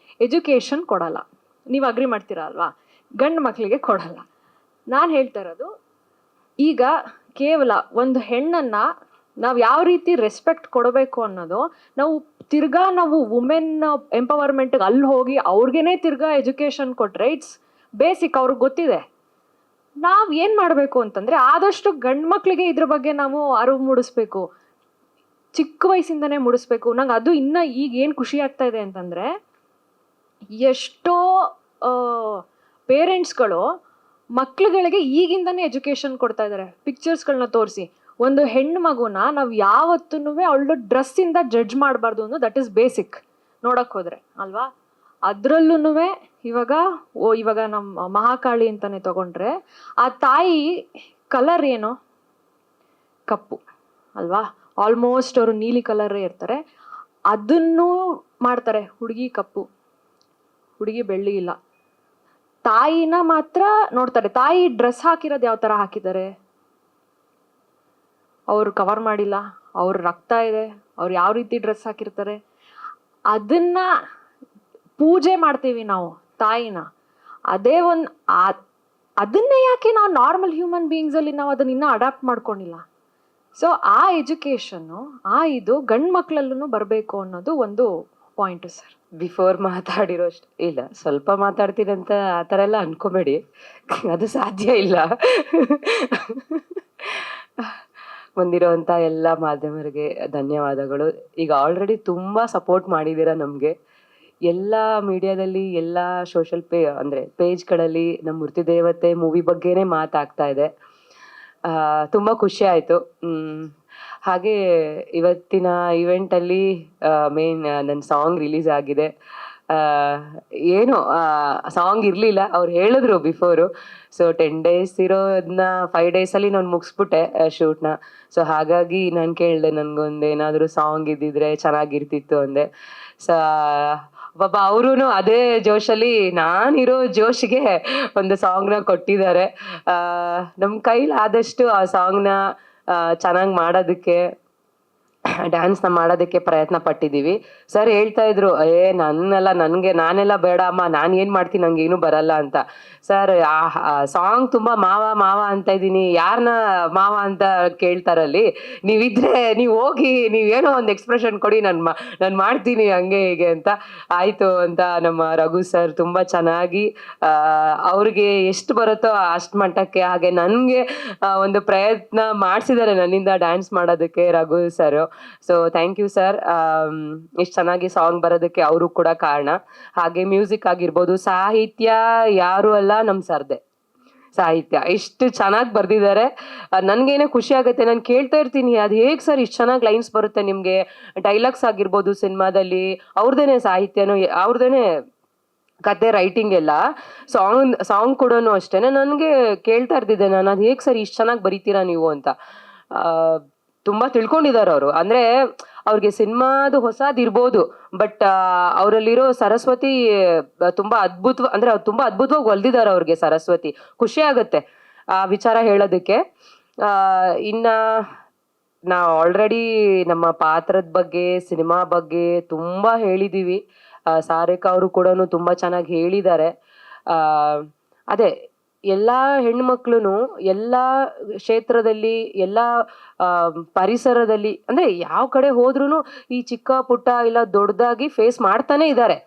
ಎಜುಕೇಷನ್ ಕೊಡಲ್ಲ. ನೀವು ಅಗ್ರಿ ಮಾಡ್ತೀರಾ ಅಲ್ವಾ? ಗಂಡು ಮಕ್ಕಳಿಗೆ ಕೊಡಲ್ಲ. ನಾನು ಹೇಳ್ತಾ ಇರೋದು ಈಗ ಕೇವಲ ಒಂದು ಹೆಣ್ಣನ್ನು ನಾವು ಯಾವ ರೀತಿ ರೆಸ್ಪೆಕ್ಟ್ ಕೊಡಬೇಕು ಅನ್ನೋದು ನಾವು ವುಮೆನ್ ಎಂಪವರ್ಮೆಂಟ್ಗೆ ಅಲ್ಲಿ ಹೋಗಿ ಅವ್ರಿಗೇನೆ ತಿರ್ಗಾ ಎಜುಕೇಷನ್ ಕೊಟ್ಟರೆ ಇಟ್ಸ್ ಬೇಸಿಕ್, ಅವ್ರಿಗೆ ಗೊತ್ತಿದೆ. ನಾವು ಏನು ಮಾಡಬೇಕು ಅಂತಂದರೆ ಆದಷ್ಟು ಗಂಡು ಮಕ್ಕಳಿಗೆ ಇದ್ರ ಬಗ್ಗೆ ನಾವು ಅರಿವು ಮೂಡಿಸ್ಬೇಕು, ಚಿಕ್ಕ ವಯಸ್ಸಿಂದನೇ ಮೂಡಿಸ್ಬೇಕು. ನಂಗೆ ಅದು ಇನ್ನೂ ಈಗ ಏನು ಖುಷಿ ಆಗ್ತಾ ಇದೆ ಅಂತಂದರೆ ಎಷ್ಟೋ ಪೇರೆಂಟ್ಸ್ಗಳು ಮಕ್ಳುಗಳಿಗೆ ಈಗಿಂದನೇ ಎಜುಕೇಷನ್ ಕೊಡ್ತಾ ಇದ್ದಾರೆ. ಪಿಕ್ಚರ್ಸ್ಗಳನ್ನ ತೋರಿಸಿ ಒಂದು ಹೆಣ್ಣು ಮಗುನ ನಾವು ಯಾವತ್ತೂ ಅವಳು ಡ್ರೆಸ್ಸಿಂದ ಜಡ್ಜ್ ಮಾಡಬಾರ್ದು ಅನ್ನೋ ದಟ್ ಈಸ್ ಬೇಸಿಕ್ ನೋಡೋಕ್ಕೆ ಹೋದರೆ ಅಲ್ವಾ. ಅದರಲ್ಲೂ ಇವಾಗ ನಮ್ಮ ಮಹಾಕಾಳಿ ಅಂತಲೇ ತಗೊಂಡ್ರೆ ಆ ತಾಯಿ ಕಲರ್ ಏನು, ಕಪ್ಪು ಅಲ್ವಾ. ಆಲ್ಮೋಸ್ಟ್ ಅವರು ನೀಲಿ ಕಲರೇ ಇರ್ತಾರೆ. ಅದನ್ನು ಮಾಡ್ತಾರೆ, ಹುಡುಗಿ ಕಪ್ಪು, ಹುಡುಗಿ ಬೆಳ್ಳಿ ಇಲ್ಲ. ತಾಯಿನ ಮಾತ್ರ ನೋಡ್ತಾರೆ. ತಾಯಿ ಡ್ರೆಸ್ ಹಾಕಿರೋದು ಯಾವ ಥರ ಹಾಕಿದ್ದಾರೆ, ಅವರು ಕವರ್ ಮಾಡಿಲ್ಲ, ಅವ್ರ ರಕ್ತ ಇದೆ, ಅವ್ರು ಯಾವ ರೀತಿ ಡ್ರೆಸ್ ಹಾಕಿರ್ತಾರೆ, ಅದನ್ನ ಪೂಜೆ ಮಾಡ್ತೀವಿ ನಾವು ತಾಯಿನ. ಅದೇ ಅದನ್ನೇ ಯಾಕೆ ನಾವು ನಾರ್ಮಲ್ ಹ್ಯೂಮನ್ ಬೀಯಿಂಗ್ಸಲ್ಲಿ ನಾವು ಅದನ್ನ ಇನ್ನೂ ಅಡಾಪ್ಟ್ ಮಾಡ್ಕೊಂಡಿಲ್ಲ. ಸೊ ಆ ಎಜುಕೇಷನ್ನು ಇದು ಗಂಡು ಮಕ್ಕಳಲ್ಲೂ ಬರಬೇಕು ಅನ್ನೋದು ಒಂದು ಪಾಯಿಂಟು ಸರ್. ಬಿಫೋರ್ ಮಾತಾಡಿರೋಷ್ಟು ಇಲ್ಲ, ಸ್ವಲ್ಪ ಮಾತಾಡ್ತೀರಂತ ಆ ಥರ ಎಲ್ಲ ಅನ್ಕೋಬೇಡಿ, ಅದು ಸಾಧ್ಯ ಇಲ್ಲ. ಬಂದಿರೋವಂಥ ಎಲ್ಲ ಮಾಧ್ಯಮರಿಗೆ ಧನ್ಯವಾದಗಳು. ಈಗ ಆಲ್ರೆಡಿ ತುಂಬ ಸಪೋರ್ಟ್ ಮಾಡಿದ್ದೀರಾ ನಮಗೆ. ಎಲ್ಲ ಮೀಡಿಯಾದಲ್ಲಿ, ಎಲ್ಲ ಸೋಷಲ್ ಅಂದರೆ ಪೇಜ್ಗಳಲ್ಲಿ ನಮ್ಮ ಮೃತ್ಯುದೇವತೆ ಮೂವಿ ಬಗ್ಗೆನೇ ಮಾತಾಗ್ತಾ ಇದೆ. ತುಂಬ ಖುಷಿ ಆಯಿತು. ಹಾಗೆ ಇವತ್ತಿನ ಇವೆಂಟಲ್ಲಿ ನನ್ನ ಸಾಂಗ್ ರಿಲೀಸ್ ಆಗಿದೆ. ಏನು ಸಾಂಗ್ ಇರಲಿಲ್ಲ, ಅವ್ರು ಹೇಳಿದ್ರು ಬಿಫೋರು. ಸೊ 10 days ಇರೋದನ್ನ 5 days ನಾನು ಮುಗಿಸ್ಬಿಟ್ಟೆ ಶೂಟ್ನ. ಸೊ ಹಾಗಾಗಿ ನಾನು ಕೇಳಿದೆ, ನನಗೊಂದು ಏನಾದರೂ ಸಾಂಗ್ ಇದ್ದಿದ್ರೆ ಚೆನ್ನಾಗಿರ್ತಿತ್ತು ಅಂದೆ. ಸೊ ಪಾಪ ಅವರು ಅದೇ ಜೋಶಲ್ಲಿ ನಾನಿರೋ ಜೋಶ್ಗೆ ಒಂದು ಸಾಂಗ್ನ ಕೊಟ್ಟಿದ್ದಾರೆ. ನಮ್ಮ ಕೈಲಿ ಆದಷ್ಟು ಆ ಸಾಂಗ್ನ ಚೆನ್ನಾಗಿ ಮಾಡೋದಕ್ಕೆ, ಡ್ಯಾನ್ಸ್ನ ಮಾಡೋದಕ್ಕೆ ಪ್ರಯತ್ನ ಪಟ್ಟಿದ್ದೀವಿ. ಸರ್ ಹೇಳ್ತಾ ಇದ್ರು, ನಾನೆಲ್ಲ ಬೇಡ ಅಮ್ಮ, ನಾನು ಏನು ಮಾಡ್ತೀನಿ, ನಂಗೆ ಏನೂ ಬರಲ್ಲ ಅಂತ. ಸರ್ ಆ ಸಾಂಗ್ ತುಂಬ ಮಾವ ಮಾವ ಅಂತ ಇದ್ದೀನಿ, ಯಾರನ್ನ ಮಾವ ಅಂತ ಕೇಳ್ತಾರಲ್ಲಿ, ನೀವಿದ್ರೆ ನೀವು ಹೋಗಿ ನೀವೇನೋ ಒಂದು ಎಕ್ಸ್ಪ್ರೆಷನ್ ಕೊಡಿ, ನಾನು ಮಾಡ್ತೀನಿ ಹಂಗೆ ಹೀಗೆ ಅಂತ. ಆಯಿತು ಅಂತ ನಮ್ಮ ರಘು ಸರ್ ತುಂಬ ಚೆನ್ನಾಗಿ ಅವ್ರಿಗೆ ಎಷ್ಟು ಬರುತ್ತೋ ಅಷ್ಟು ಮಟ್ಟಕ್ಕೆ, ಹಾಗೆ ನನಗೆ ಒಂದು ಪ್ರಯತ್ನ ಮಾಡಿಸಿದ್ದಾರೆ ನನ್ನಿಂದ ಡ್ಯಾನ್ಸ್ ಮಾಡೋದಕ್ಕೆ Raghu sir. So thank you sir. ಇಷ್ಟು ಚೆನ್ನಾಗಿ ಸಾಂಗ್ ಬರೋದಕ್ಕೆ ಅವರು ಕೂಡ ಕಾರಣ. ಹಾಗೆ ಮ್ಯೂಸಿಕ್ ಆಗಿರ್ಬೋದು, ಸಾಹಿತ್ಯ ಯಾರು ಅಲ್ಲ, ನಮ್ಮ ಸರ್ದೆ ಸಾಹಿತ್ಯ ಇಷ್ಟು ಚೆನ್ನಾಗಿ ಬರ್ದಿದ್ದಾರೆ. ನನಗೇನೆ ಖುಷಿ ಆಗುತ್ತೆ, ನಾನು ಕೇಳ್ತಾ ಇರ್ತೀನಿ, ಅದು ಹೇಗೆ ಸರ್ ಇಷ್ಟು ಚೆನ್ನಾಗಿ ಲೈನ್ಸ್ ಬರುತ್ತೆ ನಿಮಗೆ, ಡೈಲಾಗ್ಸ್ ಆಗಿರ್ಬೋದು ಸಿನಿಮಾದಲ್ಲಿ ಅವ್ರದ್ದೇನೆ ಸಾಹಿತ್ಯನೂ, ಅವ್ರದ್ದೇನೆ ಕತೆ ರೈಟಿಂಗ್ ಎಲ್ಲ, ಸಾಂಗ್ ಕೂಡ ಅಷ್ಟೇ. ನನಗೆ ಕೇಳ್ತಾ ಇರ್ತಿದ್ದೆ ನಾನು, ಅದು ಹೇಗೆ ಸರ್ ಇಷ್ಟು ಚೆನ್ನಾಗಿ ಬರೀತೀರಾ ನೀವು ಅಂತ. ತುಂಬ ತಿಳ್ಕೊಂಡಿದ್ದಾರೆ ಅವರು. ಅಂದರೆ ಅವ್ರಿಗೆ ಸಿನಿಮಾದು ಹೊಸದಿರ್ಬೋದು, ಬಟ್ ಅವರಲ್ಲಿರೋ ಸರಸ್ವತಿ ತುಂಬ ಅದ್ಭುತ, ಅಂದರೆ ಅವ್ರು ತುಂಬ ಅದ್ಭುತವಾಗಿ ಹೊಲ್ದಿದ್ದಾರೆ ಅವ್ರಿಗೆ ಸರಸ್ವತಿ. ಖುಷಿ ಆಗುತ್ತೆ ಆ ವಿಚಾರ ಹೇಳೋದಕ್ಕೆ. ಇನ್ನು ನಾವು ಆಲ್ರೆಡಿ ನಮ್ಮ ಪಾತ್ರದ ಬಗ್ಗೆ, ಸಿನಿಮಾ ಬಗ್ಗೆ ತುಂಬ ಹೇಳಿದ್ದೀವಿ. ಸಾರೇಖ ಅವರು ಕೂಡ ತುಂಬ ಚೆನ್ನಾಗಿ ಹೇಳಿದ್ದಾರೆ. ಅದೇ ಎಲ್ಲ ಹೆಣ್ಮಕ್ಳು ಎಲ್ಲ ಕ್ಷೇತ್ರದಲ್ಲಿ, ಎಲ್ಲ ಪರಿಸರದಲ್ಲಿ, ಅಂದರೆ ಯಾವ ಕಡೆ ಹೋದ್ರೂ ಈ ಚಿಕ್ಕ ಪುಟ್ಟ ಇಲ್ಲ ದೊಡ್ಡದಾಗಿ ಫೇಸ್ ಮಾಡ್ತಾನೆ ಇದ್ದಾರೆ.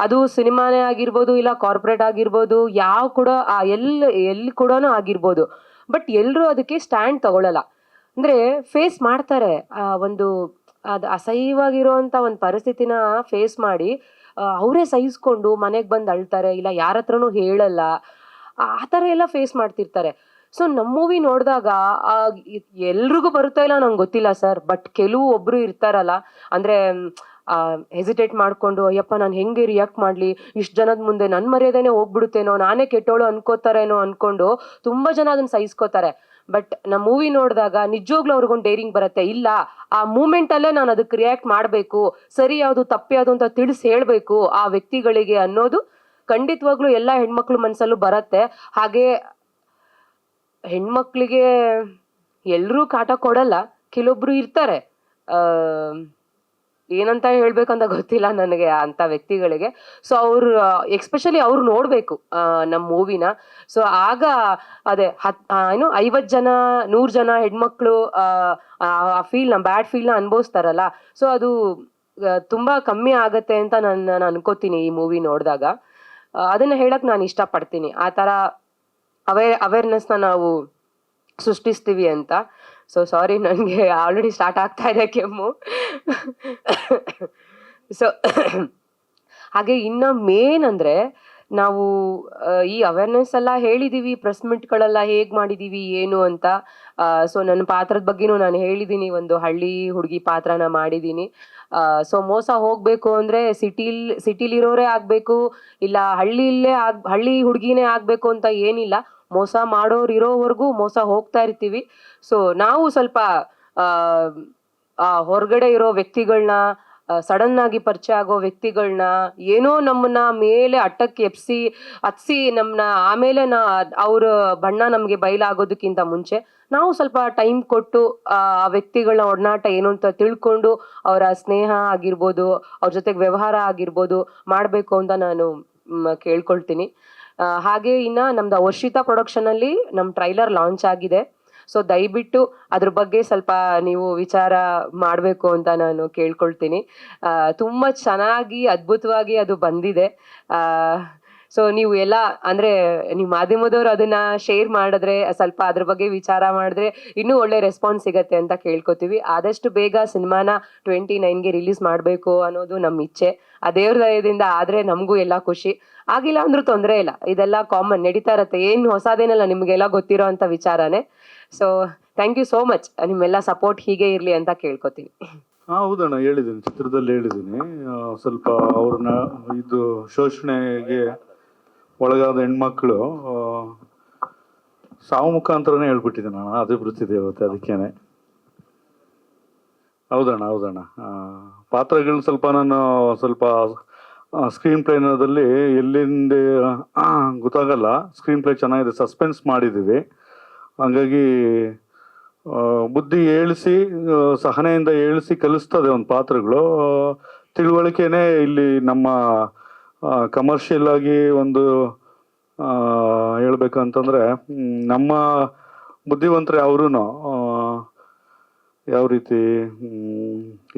ಅದು ಸಿನಿಮಾನೇ ಆಗಿರ್ಬೋದು, ಇಲ್ಲ ಕಾರ್ಪೊರೇಟ್ ಆಗಿರ್ಬೋದು, ಯಾವ ಕೂಡ ಎಲ್ಲಿ ಕೂಡ ಆಗಿರ್ಬೋದು. ಬಟ್ ಎಲ್ಲರೂ ಅದಕ್ಕೆ ಸ್ಟ್ಯಾಂಡ್ ತಗೊಳ್ಳಲ್ಲ. ಅಂದರೆ ಫೇಸ್ ಮಾಡ್ತಾರೆ, ಒಂದು ಅದು ಅಸಹ್ಯವಾಗಿರುವಂಥ ಒಂದು ಪರಿಸ್ಥಿತಿನ ಫೇಸ್ ಮಾಡಿ ಅವರೇ ಸಹಿಸ್ಕೊಂಡು ಮನೆಗೆ ಬಂದು ಅಳ್ತಾರೆ, ಇಲ್ಲ ಯಾರ ಹತ್ರನೂ ಹೇಳಲ್ಲ, ಆ ಥರ ಎಲ್ಲ ಫೇಸ್ ಮಾಡ್ತಿರ್ತಾರೆ. ಸೊ ನಮ್ಮ ಮೂವಿ ನೋಡಿದಾಗ ಎಲ್ರಿಗೂ ಬರುತ್ತಾ ಇಲ್ಲ ನಂಗೆ ಗೊತ್ತಿಲ್ಲ ಸರ್, ಬಟ್ ಒಬ್ರು ಇರ್ತಾರಲ್ಲ, ಅಂದರೆ ಹೆಸಿಟೇಟ್ ಮಾಡಿಕೊಂಡು, ಅಯ್ಯಪ್ಪ ನಾನು ಹೆಂಗೆ ರಿಯಾಕ್ಟ್ ಮಾಡಲಿ, ಇಷ್ಟು ಜನದ ಮುಂದೆ ನನ್ನ ಮರ್ಯಾದೆನೇ ಹೋಗ್ಬಿಡುತ್ತೇನೋ, ನಾನೇ ಕೆಟ್ಟೋಳು ಅನ್ಕೋತಾರೇನೋ ಅಂದ್ಕೊಂಡು ತುಂಬ ಜನ ಅದನ್ನು ಸಹಿಸ್ಕೋತಾರೆ. ಬಟ್ ನಮ್ಮ ಮೂವಿ ನೋಡಿದಾಗ ನಿಜವಾಗ್ಲೂ ಅವ್ರಿಗೊಂದು ಡೇರಿಂಗ್ ಬರುತ್ತೆ, ಇಲ್ಲ ಆ ಮೂಮೆಂಟಲ್ಲೇ ನಾನು ಅದಕ್ಕೆ ರಿಯಾಕ್ಟ್ ಮಾಡಬೇಕು, ಸರಿ ಯಾವುದು ತಪ್ಪು ಯಾವುದು ಅಂತ ತಿಳಿಸಿ ಹೇಳಬೇಕು ಆ ವ್ಯಕ್ತಿಗಳಿಗೆ ಅನ್ನೋದು ಖಂಡಿತವಾಗ್ಲೂ ಎಲ್ಲ ಹೆಣ್ಮಕ್ಳು ಮನಸ್ಸಲ್ಲೂ ಬರುತ್ತೆ. ಹಾಗೆ ಹೆಣ್ಮಕ್ಳಿಗೆ ಎಲ್ಲರೂ ಕಾಟ ಕೊಡಲ್ಲ, ಕೆಲವೊಬ್ರು ಇರ್ತಾರೆ, ಏನಂತ ಹೇಳ್ಬೇಕಂತ ಗೊತ್ತಿಲ್ಲ ನನಗೆ ಅಂಥ ವ್ಯಕ್ತಿಗಳಿಗೆ. ಸೊ ಅವ್ರು ಎಕ್ಸ್ಪೆಷಲಿ ಅವ್ರು ನೋಡಬೇಕು ನಮ್ಮ ಮೂವಿನ. ಸೊ ಆಗ ಅದೇ 50 ಜನ 100 ಜನ ಹೆಣ್ಮಕ್ಳು ಆ ಫೀಲ್ನ, ಬ್ಯಾಡ್ ಫೀಲ್ನ ಅನುಭವಿಸ್ತಾರಲ್ಲ, ಸೊ ಅದು ತುಂಬ ಕಮ್ಮಿ ಆಗತ್ತೆ ಅಂತ ನಾನು ಅನ್ಕೋತೀನಿ ಈ ಮೂವಿ ನೋಡಿದಾಗ. ಅದನ್ನು ಹೇಳಕ್ಕೆ ನಾನು ಇಷ್ಟಪಡ್ತೀನಿ, ಆ ಥರ ಅವೇರ್ನೆಸ್ನ ನಾವು ಸೃಷ್ಟಿಸ್ತೀವಿ ಅಂತ. ಸೊ ಸಾರಿ, ನನಗೆ ಆಲ್ರೆಡಿ ಸ್ಟಾರ್ಟ್ ಆಗ್ತಾ ಇದೆ ಕೆಮ್ಮು. ಸೊ ಹಾಗೆ ಇನ್ನು ಮೇನ್ ಅಂದರೆ ನಾವು ಈ ಅವೇರ್ನೆಸ್ ಎಲ್ಲ ಹೇಳಿದ್ದೀವಿ, ಪ್ರೆಸ್ ಮೀಟ್ಗಳೆಲ್ಲ ಹೇಗೆ ಮಾಡಿದ್ದೀವಿ ಏನು ಅಂತ. ಸೊ ನನ್ನ ಪಾತ್ರದ ಬಗ್ಗೆನೂ ನಾನು ಹೇಳಿದ್ದೀನಿ, ಒಂದು ಹಳ್ಳಿ ಹುಡುಗಿ ಪಾತ್ರನ ಮಾಡಿದ್ದೀನಿ. ಸೊ ಮೋಸ ಹೋಗಬೇಕು ಅಂದರೆ ಸಿಟಿಲಿರೋರೇ ಆಗಬೇಕು, ಇಲ್ಲ ಹಳ್ಳಿ ಹುಡುಗಿನೇ ಆಗಬೇಕು ಅಂತ ಏನಿಲ್ಲ. ಮೋಸ ಮಾಡೋರು ಇರೋವರೆಗೂ ಮೋಸ ಹೋಗ್ತಾ ಇರ್ತೀವಿ. ಸೊ ನಾವು ಸ್ವಲ್ಪ ಹೊರಗಡೆ ಇರೋ ವ್ಯಕ್ತಿಗಳನ್ನ, ಸಡನ್ ಆಗಿ ಪರಿಚಯ ಆಗೋ ವ್ಯಕ್ತಿಗಳನ್ನ, ಏನೋ ನಮ್ಮನ್ನ ಮೇಲೆ ಅಟ್ಟಕ್ಕೆ ಹತ್ಸಿ ನಮ್ಮನ್ನ ಆಮೇಲೆ ಅವ್ರ ಬಣ್ಣ ನಮಗೆ ಬಯಲಾಗೋದಕ್ಕಿಂತ ಮುಂಚೆ ನಾವು ಸ್ವಲ್ಪ ಟೈಮ್ ಕೊಟ್ಟು ಆ ವ್ಯಕ್ತಿಗಳನ್ನ ಒಡನಾಟ ಏನು ಅಂತ ತಿಳ್ಕೊಂಡು ಅವರ ಸ್ನೇಹ ಆಗಿರ್ಬೋದು, ಅವ್ರ ಜೊತೆಗೆ ವ್ಯವಹಾರ ಆಗಿರ್ಬೋದು ಮಾಡಬೇಕು ಅಂತ ನಾನು ಕೇಳ್ಕೊಳ್ತೀನಿ. ಹಾಗೆ ಇನ್ನು ನಮ್ದು ವರ್ಷಿತಾ ಪ್ರೊಡಕ್ಷನಲ್ಲಿ ನಮ್ಮ ಟ್ರೈಲರ್ ಲಾಂಚ್ ಆಗಿದೆ. ಸೊ ದಯವಿಟ್ಟು ಅದ್ರ ಬಗ್ಗೆ ಸ್ವಲ್ಪ ನೀವು ವಿಚಾರ ಮಾಡಬೇಕು ಅಂತ ನಾನು ಕೇಳ್ಕೊಳ್ತೀನಿ. ತುಂಬ ಚೆನ್ನಾಗಿ ಅದ್ಭುತವಾಗಿ ಅದು ಬಂದಿದೆ. ಸೊ ನೀವು ಎಲ್ಲ ಅಂದರೆ ನೀವು ಮಾಧ್ಯಮದವರು ಅದನ್ನು ಶೇರ್ ಮಾಡಿದ್ರೆ, ಸ್ವಲ್ಪ ಅದ್ರ ಬಗ್ಗೆ ವಿಚಾರ ಮಾಡಿದ್ರೆ ಇನ್ನೂ ಒಳ್ಳೆ ರೆಸ್ಪಾನ್ಸ್ ಸಿಗತ್ತೆ ಅಂತ ಕೇಳ್ಕೊತೀವಿ. ಆದಷ್ಟು ಬೇಗ ಸಿನಿಮಾನ 29ಗೆ ರಿಲೀಸ್ ಮಾಡಬೇಕು ಅನ್ನೋದು ನಮ್ಮ ಇಚ್ಛೆ. ಆ ದೇವ್ರ ದಯದಿಂದ ಆದರೆ ನಮಗೂ ಎಲ್ಲ ಖುಷಿ, ಆಗಿಲ್ಲ ಅಂದ್ರೂ ತೊಂದರೆ ಇಲ್ಲ, ಇದೆಲ್ಲ ಕಾಮನ್ ನಡೀತಾ ಇರತ್ತೆ, ಏನು ಹೊಸದೇನಲ್ಲ, ನಿಮಗೆಲ್ಲ ಗೊತ್ತಿರೋ ಅಂಥ ವಿಚಾರನೇ. So thank you so much, ನಿಮ್ಮೆಲ್ಲ ಸಪೋರ್ಟ್ ಹೀಗೆ ಇರಲಿ ಅಂತ ಕೇಳ್ಕೊತೀನಿ. ಹೌದಣ್ಣ, ಹೇಳಿದ್ದೀನಿ, ಚಿತ್ರದಲ್ಲಿ ಹೇಳಿದ್ದೀನಿ. ಸ್ವಲ್ಪ ಅವ್ರನ್ನ ಇದು ಶೋಷಣೆಗೆ ಒಳಗಾದ ಹೆಣ್ಮಕ್ಳು ಸಾವು ಮುಖಾಂತರನೇ ಹೇಳ್ಬಿಟ್ಟಿದ್ದೀನಿ ಅಣ್ಣ, ಅಭಿವೃದ್ಧಿ ದೇವತೆ. ಅದಕ್ಕೇನೆ. ಹೌದಣ್ಣ. ಪಾತ್ರಗಳನ್ನ ಸ್ವಲ್ಪ ನಾನು ಸ್ವಲ್ಪ ಸ್ಕ್ರೀನ್ ಪ್ಲೇನಲ್ಲಿ ಎಲ್ಲಿಂದ ಗೊತ್ತಾಗಲ್ಲ. ಸ್ಕ್ರೀನ್ ಪ್ಲೇ ಚೆನ್ನಾಗಿದೆ, ಸಸ್ಪೆನ್ಸ್ ಮಾಡಿದ್ದೀವಿ. ಹಂಗಾಗಿ ಬುದ್ಧಿ ಹೇಳಿಸಿ, ಸಹನೆಯಿಂದ ಹೇಳಿಸಿ ಕಲಿಸ್ತದೆ ಒಂದು ಪಾತ್ರಗಳು. ತಿಳುವಳಿಕೆನೇ ಇಲ್ಲಿ ನಮ್ಮ ಕಮರ್ಷಿಯಲ್ ಆಗಿ ಒಂದು ಹೇಳ್ಬೇಕಂತಂದ್ರೆ ನಮ್ಮ ಬುದ್ಧಿವಂತರೆ ಅವರು ಯಾವ ರೀತಿ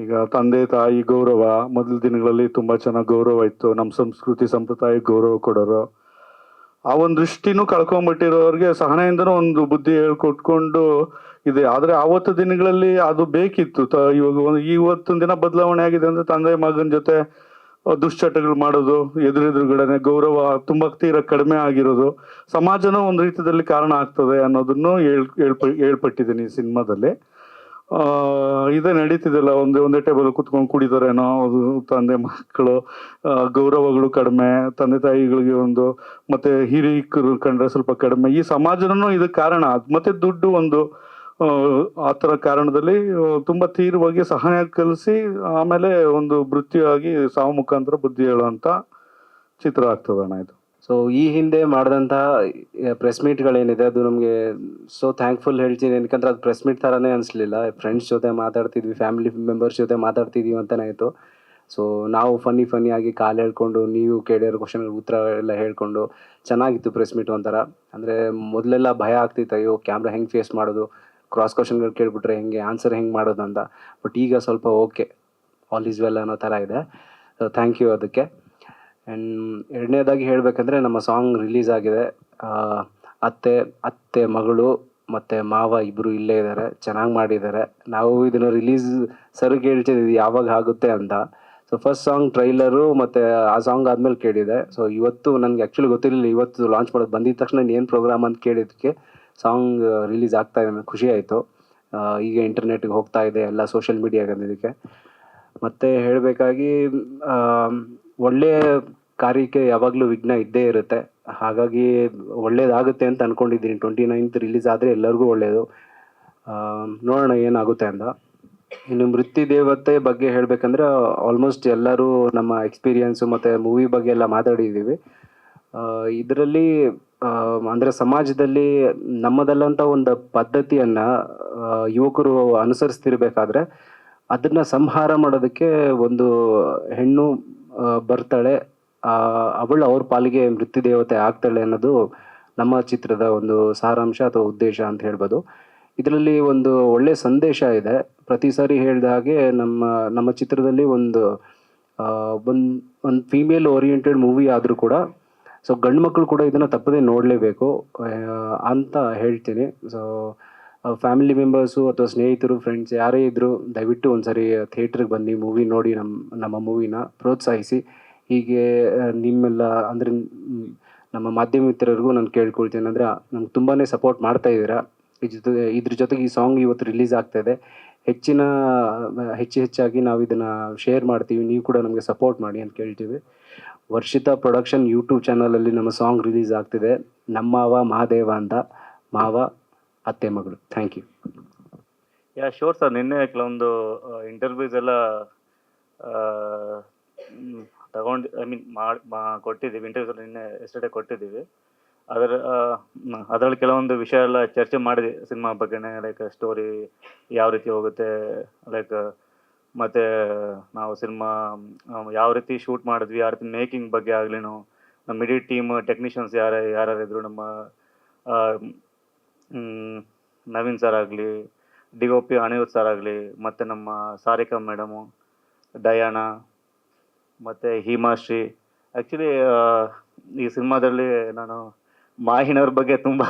ಈಗ ತಂದೆ ತಾಯಿ ಗೌರವ ಮೊದಲ ದಿನಗಳಲ್ಲಿ ತುಂಬ ಚೆನ್ನಾಗಿ ಗೌರವ ಇತ್ತು. ನಮ್ಮ ಸಂಸ್ಕೃತಿ ಸಂಪ್ರದಾಯ ಗೌರವ ಕೊಡೋರು. ಆ ಒಂದು ದೃಷ್ಟಿನೂ ಕಳ್ಕೊಂಡ್ಬಿಟ್ಟಿರೋರಿಗೆ ಸಹನೆಯಿಂದನೂ ಒಂದು ಬುದ್ಧಿ ಹೇಳ್ಕೊಟ್ಕೊಂಡು ಇದೆ. ಆದರೆ ಆವತ್ತು ದಿನಗಳಲ್ಲಿ ಅದು ಬೇಕಿತ್ತು. ಇವಾಗ ಇವತ್ತಿನ ದಿನ ಬದಲಾವಣೆ ಆಗಿದೆ ಅಂದರೆ ತಂದೆ ಮಗನ ಜೊತೆ ದುಶ್ಚಟಗಳು ಮಾಡೋದು, ಎದುರುಗಡೆ ಗೌರವ ತುಂಬ ತೀರ ಕಡಿಮೆ ಆಗಿರೋದು ಸಮಾಜನೂ ಒಂದು ರೀತಿಯಲ್ಲಿ ಕಾರಣ ಆಗ್ತದೆ ಅನ್ನೋದನ್ನು ಹೇಳ್ಪಟ್ಟಿದ್ದೀನಿ ಈ ಸಿನಿಮಾದಲ್ಲಿ. ಇದೇ ನಡೀತಿದೆಲ್ಲ, ಒಂದೇ ಟೇಬಲ್ ಕುತ್ಕೊಂಡು ಕುಡಿದಾರೇನೋ ಅದು ತಂದೆ ಮಕ್ಕಳು, ಗೌರವಗಳು ಕಡಿಮೆ, ತಂದೆ ತಾಯಿಗಳಿಗೆ ಒಂದು ಮತ್ತೆ ಹಿರಿಯರು ಕಂಡ್ರೆ ಸ್ವಲ್ಪ ಕಡಿಮೆ. ಈ ಸಮಾಜನೂ ಇದಕ್ಕೆ ಕಾರಣ. ಮತ್ತೆ ದುಡ್ಡು ಒಂದು ಆ ಥರ ಕಾರಣದಲ್ಲಿ ತುಂಬ ತೀವ್ರವಾಗಿ ಸಹನೆ ಕಲಿಸಿ ಆಮೇಲೆ ಒಂದು ವೃತ್ತಿಯಾಗಿ ಸಾವು ಮುಖಾಂತರ ಬುದ್ಧಿ ಹೇಳುವಂಥ ಚಿತ್ರ ಆಗ್ತದಣ್ಣ ಇದು. ಸೊ ಈ ಹಿಂದೆ ಮಾಡಿದಂತಹ ಪ್ರೆಸ್ ಮೀಟ್ಗಳೇನಿದೆ ಅದು ನಮಗೆ ಸೊ ಥ್ಯಾಂಕ್ಫುಲ್ ಹೇಳ್ತೀನಿ. ಏನಕ್ಕಂದ್ರೆ ಅದು ಪ್ರೆಸ್ ಮೀಟ್ ಥರನೇ ಅನಿಸ್ಲಿಲ್ಲ. ಫ್ರೆಂಡ್ಸ್ ಜೊತೆ ಮಾತಾಡ್ತಿದ್ವಿ, ಫ್ಯಾಮಿಲಿ ಮೆಂಬರ್ಸ್ ಜೊತೆ ಮಾತಾಡ್ತಿದ್ವಿ ಅಂತಲೇ ಆಯಿತು. ಸೊ ನಾವು ಫನ್ನಿ ಆಗಿ ಕಾಲು ಹೇಳ್ಕೊಂಡು, ನೀವು ಕೇಳಿರೋ ಕ್ವಶನ್ಗೆ ಉತ್ತರ ಎಲ್ಲ ಹೇಳ್ಕೊಂಡು ಚೆನ್ನಾಗಿತ್ತು ಪ್ರೆಸ್ ಮೀಟ್. ಒಂಥರ ಅಂದರೆ ಮೊದಲೆಲ್ಲ ಭಯ ಆಗ್ತಿತ್ತು, ಅಯ್ಯೋ ಕ್ಯಾಮ್ರಾ ಹೆಂಗೆ ಫೇಸ್ ಮಾಡೋದು, ಕ್ರಾಸ್ ಕ್ವಶನ್ಗಳು ಕೇಳ್ಬಿಟ್ರೆ ಹೆಂಗೆ ಆನ್ಸರ್ ಹೆಂಗೆ ಮಾಡೋದು ಅಂತ. ಬಟ್ ಈಗ ಸ್ವಲ್ಪ ಓಕೆ, ಆಲ್ ಈಸ್ ವೆಲ್ ಅನ್ನೋ ಥರ ಇದೆ. ಸೊ ಥ್ಯಾಂಕ್ ಯು ಅದಕ್ಕೆ. ಆ್ಯಂಡ್ ಎರಡನೇದಾಗಿ ಹೇಳಬೇಕಂದ್ರೆ ನಮ್ಮ ಸಾಂಗ್ ರಿಲೀಸ್ ಆಗಿದೆ. ಅತ್ತೆ ಮಗಳು ಮತ್ತು ಮಾವ ಇಬ್ಬರು ಇಲ್ಲೇ ಇದ್ದಾರೆ, ಚೆನ್ನಾಗಿ ಮಾಡಿದ್ದಾರೆ. ನಾವು ಇದನ್ನು ರಿಲೀಸ್ ಸರಿಗೆ ಹೇಳ್ತಿದ್ದೀವಿ ಯಾವಾಗ ಆಗುತ್ತೆ ಅಂತ. ಸೊ ಫಸ್ಟ್ ಸಾಂಗ್ ಟ್ರೈಲರು ಮತ್ತು ಆ ಸಾಂಗ್ ಆದಮೇಲೆ ಕೇಳಿದೆ. ಸೊ ಇವತ್ತು ನನಗೆ ಆ್ಯಕ್ಚುಲಿ ಗೊತ್ತಿರಲಿಲ್ಲ ಇವತ್ತು ಲಾಂಚ್ ಮಾಡೋದು. ಬಂದಿದ್ದ ತಕ್ಷಣ ಏನು ಪ್ರೋಗ್ರಾಮ್ ಅಂತ ಕೇಳಿದ್ದಕ್ಕೆ ಸಾಂಗ್ ರಿಲೀಸ್ ಆಗ್ತಾ ಇದೆ, ಖುಷಿ ಆಯಿತು. ಈಗ ಇಂಟರ್ನೆಟ್ಗೆ ಹೋಗ್ತಾ ಇದೆ, ಎಲ್ಲ ಸೋಷಿಯಲ್ ಮೀಡಿಯಾಗೆ ಇದಕ್ಕೆ. ಮತ್ತು ಹೇಳಬೇಕಾಗಿ ಒಳ್ಳೆಯ ಕಾರ್ಯಕ್ಕೆ ಯಾವಾಗಲೂ ವಿಘ್ನ ಇದ್ದೇ ಇರುತ್ತೆ. ಹಾಗಾಗಿ ಒಳ್ಳೇದಾಗುತ್ತೆ ಅಂತ ಅಂದ್ಕೊಂಡಿದ್ದೀನಿ. 29th ರಿಲೀಸ್ ಆದರೆ ಎಲ್ಲರಿಗೂ ಒಳ್ಳೆಯದು. ನೋಡೋಣ ಏನಾಗುತ್ತೆ ಅಂತ. ಇನ್ನು ವೃತ್ತಿ ದೇವತೆ ಬಗ್ಗೆ ಹೇಳಬೇಕಂದ್ರೆ ಆಲ್ಮೋಸ್ಟ್ ಎಲ್ಲರೂ ನಮ್ಮ ಎಕ್ಸ್ಪೀರಿಯನ್ಸು ಮತ್ತು ಮೂವಿ ಬಗ್ಗೆ ಎಲ್ಲ ಮಾತಾಡಿದ್ದೀವಿ. ಇದರಲ್ಲಿ ಅಂದರೆ ಸಮಾಜದಲ್ಲಿ ನಮ್ಮದಲ್ಲಂಥ ಒಂದು ಪದ್ಧತಿಯನ್ನು ಯುವಕರು ಅನುಸರಿಸ್ತಿರ್ಬೇಕಾದ್ರೆ ಅದನ್ನು ಸಂಹಾರ ಮಾಡೋದಕ್ಕೆ ಒಂದು ಹೆಣ್ಣು ಬರ್ತಾಳೆ, ಅವಳು ಅವ್ರ ಪಾಲಿಗೆ ಮೃತ್ಯು ದೇವತೆ ಆಗ್ತಾಳೆ ಅನ್ನೋದು ನಮ್ಮ ಚಿತ್ರದ ಒಂದು ಸಾರಾಂಶ ಅಥವಾ ಉದ್ದೇಶ ಅಂತ ಹೇಳ್ಬೋದು. ಇದರಲ್ಲಿ ಒಂದು ಒಳ್ಳೆ ಸಂದೇಶ ಇದೆ. ಪ್ರತಿ ಸಾರಿ ಹೇಳಿದ ಹಾಗೆ ನಮ್ಮ ಚಿತ್ರದಲ್ಲಿ ಒಂದು ಫೀಮೇಲ್ ಓರಿಯೆಂಟೆಡ್ ಮೂವಿ ಆದರೂ ಕೂಡ ಸೊ ಗಂಡು ಮಕ್ಕಳು ಕೂಡ ಇದನ್ನು ತಪ್ಪದೇ ನೋಡಲೇಬೇಕು ಅಂತ ಹೇಳ್ತೀನಿ. ಸೊ ಫ್ಯಾಮಿಲಿ ಮೆಂಬರ್ಸು ಅಥವಾ ಸ್ನೇಹಿತರು, ಫ್ರೆಂಡ್ಸ್ ಯಾರೇ ಇದ್ದರೂ ದಯವಿಟ್ಟು ಒಂದ್ಸರಿ ಥಿಯೇಟ್ರಿಗೆ ಬನ್ನಿ, ಮೂವಿ ನೋಡಿ, ನಮ್ಮ ಮೂವಿನ ಪ್ರೋತ್ಸಾಹಿಸಿ. ಹೀಗೆ ನಿಮ್ಮೆಲ್ಲ ಅಂದರೆ ನಮ್ಮ ಮಾಧ್ಯಮ ಮಿತ್ರರಿಗೂ ನಾನು ಕೇಳ್ಕೊಳ್ತೀನಿ, ಅಂದರೆ ನಮ್ಗೆ ತುಂಬಾ ಸಪೋರ್ಟ್ ಮಾಡ್ತಾ ಇದ್ದೀರಾ. ಇದ್ರ ಜೊತೆಗೆ ಈ ಸಾಂಗ್ ಇವತ್ತು ರಿಲೀಸ್ ಆಗ್ತಾ ಇದೆ. ಹೆಚ್ಚಾಗಿ ನಾವು ಇದನ್ನು ಶೇರ್ ಮಾಡ್ತೀವಿ, ನೀವು ಕೂಡ ನಮಗೆ ಸಪೋರ್ಟ್ ಮಾಡಿ ಅಂತ ಕೇಳ್ತೀವಿ. ವರ್ಷಿತಾ ಪ್ರೊಡಕ್ಷನ್ ಯೂಟ್ಯೂಬ್ ಚಾನಲಲ್ಲಿ ನಮ್ಮ ಸಾಂಗ್ ರಿಲೀಸ್ ಆಗ್ತಿದೆ. ನಮ್ಮವ ಮಹಾದೇವ ಅಂತ, ಮಾವ ಅತ್ತೆ ಮಗಳು. Thank you. Yeah sure sir. ನಿನ್ನೆ ಕೆಲವೊಂದು ಇಂಟರ್ವ್ಯೂಸ್ ಎಲ್ಲ ತಗೊಂಡು ಕೊಟ್ಟಿದ್ದೀವಿ. ಇಂಟರ್ವ್ಯೂಸ್ ನಿನ್ನೆ ಎಸ್ಟರ್ಡೇ ಕೊಟ್ಟಿದ್ದೀವಿ. ಅದರಲ್ಲಿ ಕೆಲವೊಂದು ವಿಷಯ ಎಲ್ಲ ಚರ್ಚೆ ಮಾಡಿದ್ವಿ ಸಿನಿಮಾ ಬಗ್ಗೆನೇ. ಲೈಕ್ ಸ್ಟೋರಿ ಯಾವ ರೀತಿ ಹೋಗುತ್ತೆ, ಲೈಕ್ ಮತ್ತು ನಾವು ಸಿನಿಮಾ ಯಾವ ರೀತಿ ಶೂಟ್ ಮಾಡಿದ್ವಿ, ಯಾವ ರೀತಿ ಮೇಕಿಂಗ್ ಬಗ್ಗೆ ಆಗ್ಲಿನೂ, ನಮ್ಮ ಇಡೀ ಟೀಮ್ ಟೆಕ್ನಿಷಿಯನ್ಸ್ ಯಾರ್ಯಾರಿದ್ರು, ನಮ್ಮ ನವೀನ್ ಸರ್ ಆಗಲಿ, DOP ಅನಿರುದ್ಧ್ ಸರ್ ಆಗಲಿ, ಮತ್ತು ನಮ್ಮ ಸಾರಿಕಾ ಮೇಡಮು, ಡಯಾನಾ ಮತ್ತು ಹೀಮಾಶ್ರೀ. ಆ್ಯಕ್ಚುಲಿ ಈ ಸಿನಿಮಾದಲ್ಲಿ ನಾನು ಮಾಹಿನವ್ರ ಬಗ್ಗೆ ತುಂಬ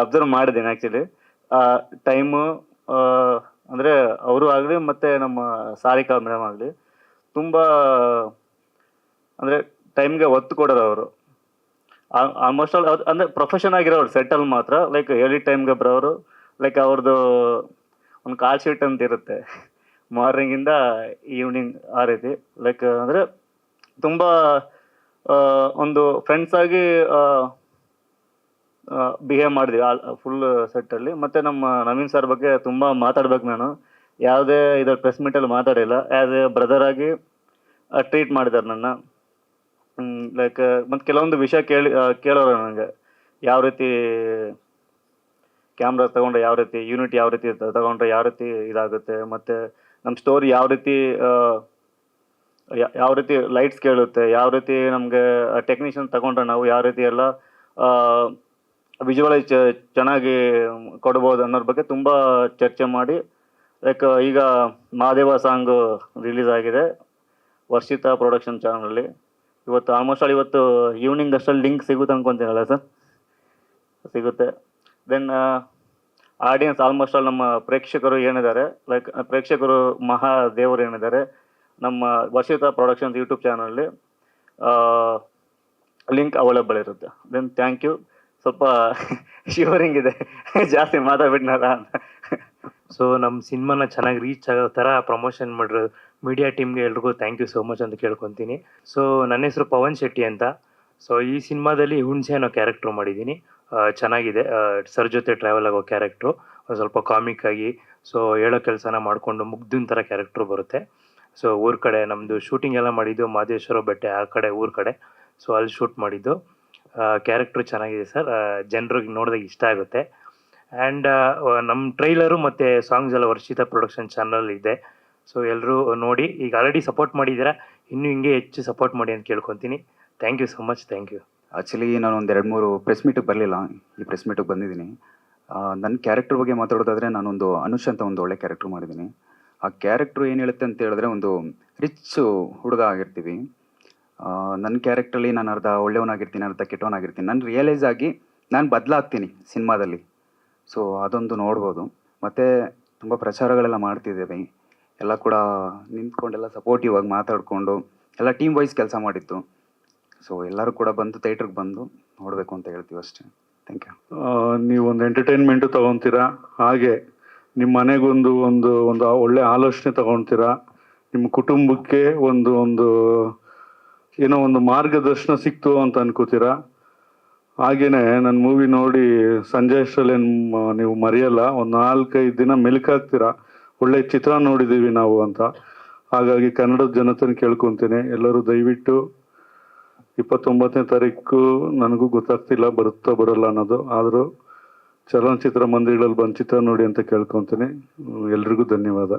ಅಬ್ಸರ್ವ್ ಮಾಡಿದ್ದೀನಿ. ಆ್ಯಕ್ಚುಲಿ ಟೈಮು ಅಂದರೆ ಅವರು ಆಗಲಿ ಮತ್ತು ನಮ್ಮ ಸಾರಿಕಾ ಮೇಡಮ್ ಆಗಲಿ ತುಂಬ ಅಂದರೆ ಟೈಮ್ಗೆ ಒತ್ತು ಕೊಡೋರು ಅವರು. ಆಲ್ಮೋಸ್ಟ್ ಆಲ್ ಅಂದರೆ ಪ್ರೊಫೆಷನ್ ಆಗಿರೋರು ಸೆಟ್ಟಲ್ಲಿ ಮಾತ್ರ ಲೈಕ್ ಹೇಳಿ ಟೈಮ್ಗೆ ಬರೋರು. ಲೈಕ್ ಅವ್ರದ್ದು ಒಂದು ಕಾಲ್ ಶೀಟ್ ಅಂತ ಇರುತ್ತೆ, ಮಾರ್ನಿಂಗಿಂದ ಈವ್ನಿಂಗ್ ಆ ರೀತಿ ಲೈಕ್ ಅಂದರೆ ತುಂಬ ಒಂದು ಫ್ರೆಂಡ್ಸ್ ಆಗಿ ಬಿಹೇವ್ ಮಾಡಿದ್ವಿ ಫುಲ್ ಸೆಟ್ಟಲ್ಲಿ. ಮತ್ತು ನಮ್ಮ ನವೀನ್ ಸರ್ ಬಗ್ಗೆ ತುಂಬ ಮಾತಾಡ್ಬೇಕು ನಾನು. ಯಾವುದೇ ಇದರ ಪ್ರೆಸ್ ಮೀಟಲ್ಲಿ ಮಾತಾಡಿಲ್ಲ. ಆ್ಯಸ್ ಎ ಬ್ರದರ್ ಆಗಿ ಟ್ರೀಟ್ ಮಾಡಿದ್ದಾರೆ ನನ್ನ. ಲೈಕ್ ಮತ್ತು ಕೆಲವೊಂದು ವಿಷಯ ಕೇಳೋರು ನನಗೆ, ಯಾವ ರೀತಿ ಕ್ಯಾಮ್ರಾ ತೊಗೊಂಡ್ರೆ, ಯಾವ ರೀತಿ ಯೂನಿಟ್ ಯಾವ ರೀತಿ ತೊಗೊಂಡ್ರೆ ಯಾವ ರೀತಿ ಇದಾಗುತ್ತೆ, ಮತ್ತು ನಮ್ಮ ಸ್ಟೋರಿ ಯಾವ ರೀತಿ ಲೈಟ್ಸ್ ಕೇಳುತ್ತೆ, ಯಾವ ರೀತಿ ನಮಗೆ ಟೆಕ್ನಿಷಿಯನ್ ತಗೊಂಡ್ರೆ ನಾವು ಯಾವ ರೀತಿ ಎಲ್ಲ ವಿಜುವಲೈಸ್ ಚೆನ್ನಾಗಿ ಕೊಡ್ಬೋದು ಅನ್ನೋದ್ರ ಬಗ್ಗೆ ತುಂಬ ಚರ್ಚೆ ಮಾಡಿ ಲೈಕ್ ಈಗ ಮಹಾದೇವ ಸಾಂಗು ರಿಲೀಸ್ ಆಗಿದೆ ವರ್ಷಿತಾ ಪ್ರೊಡಕ್ಷನ್ ಚಾನಲಲ್ಲಿ. ಇವತ್ತು ಆಲ್ಮೋಸ್ಟ್ ಆಲ್ ಇವತ್ತು ಈವ್ನಿಂಗ್ ಅಷ್ಟರಲ್ಲಿ ಲಿಂಕ್ ಸಿಗುತ್ತೆ ಅನ್ಕೊತೀನಲ್ಲ ಸರ್? ಸಿಗುತ್ತೆ. ದೆನ್ ಆಡಿಯನ್ಸ್ ಆಲ್ಮೋಸ್ಟ್ ಆಲ್ ನಮ್ಮ ಪ್ರೇಕ್ಷಕರು ಏನಿದ್ದಾರೆ, ಲೈಕ್ ಪ್ರೇಕ್ಷಕರು ಮಹಾದೇವರು ಏನಿದ್ದಾರೆ, ನಮ್ಮ ವರ್ಷಿತಾ ಪ್ರೊಡಕ್ಷನ್ಸ್ ಯೂಟ್ಯೂಬ್ ಚಾನಲಲ್ಲಿ ಲಿಂಕ್ ಅವೈಲೇಬಲ್ ಇರುತ್ತೆ. Then thank you. ಸ್ವಲ್ಪ ಶಿವರಿಂಗ್ ಇದೆ, ಜಾಸ್ತಿ ಮಾತಾಡ್ಬಿಟ್ನಲ್ಲ ಅಂತ. ಸೊ ನಮ್ಮ ಸಿನಿಮಾನ ಚೆನ್ನಾಗಿ ರೀಚ್ ಆಗೋ ಥರ ಪ್ರಮೋಷನ್ ಮಾಡಿರೋ ಮೀಡಿಯಾ ಟೀಮ್ಗೆ ಎಲ್ರಿಗೂ ಥ್ಯಾಂಕ್ ಯು ಸೋ ಮಚ್ ಅಂತ ಕೇಳ್ಕೊತೀನಿ. ಸೊ ನನ್ನ ಹೆಸರು ಪವನ್ ಶೆಟ್ಟಿ ಅಂತ. ಸೊ ಈ ಸಿನಿಮಾದಲ್ಲಿ ಹುಣ್ಸೆ ಅನ್ನೋ ಕ್ಯಾರೆಕ್ಟ್ರು ಮಾಡಿದ್ದೀನಿ. ಚೆನ್ನಾಗಿದೆ. ಸರ್ ಜೊತೆ ಟ್ರಾವೆಲ್ ಆಗೋ ಕ್ಯಾರೆಕ್ಟ್ರು, ಒಂದು ಸ್ವಲ್ಪ ಕಾಮಿಕ್ ಆಗಿ ಸೊ ಹೇಳೋ ಕೆಲಸನ ಮಾಡಿಕೊಂಡು ಮುಗ್ದಿನ ಥರ ಕ್ಯಾರೆಕ್ಟ್ರು ಬರುತ್ತೆ. ಸೊ ಊರ ಕಡೆ ನಮ್ಮದು ಶೂಟಿಂಗ್ ಎಲ್ಲ ಮಾಡಿದ್ದು ಮಹದೇಶ್ವರ ಬೆಟ್ಟೆ ಆ ಕಡೆ ಊರ ಕಡೆ. ಸೊ ಅಲ್ಲಿ ಶೂಟ್ ಮಾಡಿದ್ದು. ಕ್ಯಾರೆಕ್ಟ್ರು ಚೆನ್ನಾಗಿದೆ ಸರ್, ಜನರಿಗೆ ನೋಡಿದಾಗ ಇಷ್ಟ ಆಗುತ್ತೆ. ಆ್ಯಂಡ್ ನಮ್ಮ ಟ್ರೈಲರು ಮತ್ತು ಸಾಂಗ್ಸ್ ಎಲ್ಲ ವರ್ಷಿತಾ ಪ್ರೊಡಕ್ಷನ್ ಚಾನಲ್ ಇದೆ. ಸೊ ಎಲ್ಲರೂ ನೋಡಿ. ಈಗ ಆಲ್ರೆಡಿ ಸಪೋರ್ಟ್ ಮಾಡಿದ್ದೀರಾ, ಇನ್ನೂ ಹಿಂಗೆ ಹೆಚ್ಚು ಸಪೋರ್ಟ್ ಮಾಡಿ ಅಂತ ಕೇಳ್ಕೊತೀನಿ. Thank you so much. Thank you. Actually ನಾನು ಒಂದು 2-3 ಪ್ರೆಸ್ ಮೀಟಿಗೆ ಬರಲಿಲ್ಲ, ಈ ಪ್ರೆಸ್ ಮೀಟಿಗೆ ಬಂದಿದ್ದೀನಿ. ನನ್ನ ಕ್ಯಾರೆಕ್ಟರ್ ಬಗ್ಗೆ ಮಾತಾಡೋದಾದರೆ ನಾನೊಂದು ಅನುಷ್ ಅಂತ ಒಂದು ಒಳ್ಳೆ ಕ್ಯಾರೆಕ್ಟ್ರ್ ಮಾಡಿದ್ದೀನಿ. ಆ ಕ್ಯಾರೆಕ್ಟ್ರು ಏನು ಹೇಳುತ್ತೆ ಅಂತ ಹೇಳಿದ್ರೆ, ಒಂದು ರಿಚ್ ಹುಡುಗ ಆಗಿರ್ತೀವಿ. ನನ್ನ ಕ್ಯಾರೆಕ್ಟ್ರಲ್ಲಿ ನಾನು ಅರ್ಧ ಒಳ್ಳೆಯವನಾಗಿರ್ತೀನಿ, ಅರ್ಧ ಕೆಟ್ಟವನಾಗಿರ್ತೀನಿ. ನಾನು ರಿಯಲೈಸ್ ಆಗಿ ನಾನು ಬದಲಾಗ್ತೀನಿ ಸಿನಿಮಾದಲ್ಲಿ. ಸೊ ಅದೊಂದು ನೋಡ್ಬೋದು. ಮತ್ತು ತುಂಬ ಪ್ರಚಾರಗಳೆಲ್ಲ ಮಾಡ್ತಿದ್ದೇವೆ, ಎಲ್ಲ ಕೂಡ ನಿಂತ್ಕೊಂಡೆಲ್ಲ ಸಪೋರ್ಟಿವ್ ಆಗಿ ಮಾತಾಡಿಕೊಂಡು ಎಲ್ಲ ಟೀಮ್ ವೈಸ್ ಕೆಲಸ ಮಾಡಿತ್ತು. ಸೊ ಎಲ್ಲರೂ ಕೂಡ ಬಂದು ಥಿಯೇಟ್ರಿಗೆ ಬಂದು ನೋಡಬೇಕು ಅಂತ ಹೇಳ್ತೀವಿ ಅಷ್ಟೇ. Thank you. ನೀವೊಂದು ಎಂಟರ್ಟೈನ್ಮೆಂಟು ತೊಗೊತೀರಾ, ಹಾಗೆ ನಿಮ್ಮ ಮನೆಗೊಂದು ಒಂದು ಒಂದು ಒಳ್ಳೆ ಆಲೋಚನೆ ತೊಗೊತೀರಾ, ನಿಮ್ಮ ಕುಟುಂಬಕ್ಕೆ ಒಂದು ಏನೋ ಒಂದು ಮಾರ್ಗದರ್ಶನ ಸಿಕ್ತು ಅಂತ ಅನ್ಕೋತೀರಾ. ಹಾಗೆಯೇ ನನ್ನ ಮೂವಿ ನೋಡಿ ಸಂಜೆ ಅಷ್ಟರಲ್ಲಿ ನೀವು ಮರೆಯಲ್ಲ, ಒಂದು 4-5 ದಿನ ಮೆಲುಕಾಗ್ತೀರಾ, ಒಳ್ಳೆ ಚಿತ್ರ ನೋಡಿದ್ದೀವಿ ನಾವು ಅಂತ. ಹಾಗಾಗಿ ಕನ್ನಡದ ಜನತೆನ ಕೇಳ್ಕೊತೀನಿ, ಎಲ್ಲರೂ ದಯವಿಟ್ಟು 29ನೇ ತಾರೀಕು ನನಗೂ ಗೊತ್ತಾಗ್ತಿಲ್ಲ ಬರುತ್ತಾ ಬರೋಲ್ಲ ಅನ್ನೋದು, ಆದರೂ ಚಲನಚಿತ್ರ ಮಂದಿರಗಳಲ್ಲಿ ಬಂದು ಚಿತ್ರ ನೋಡಿ ಅಂತ ಕೇಳ್ಕೊತೀನಿ. ಎಲ್ರಿಗೂ ಧನ್ಯವಾದ.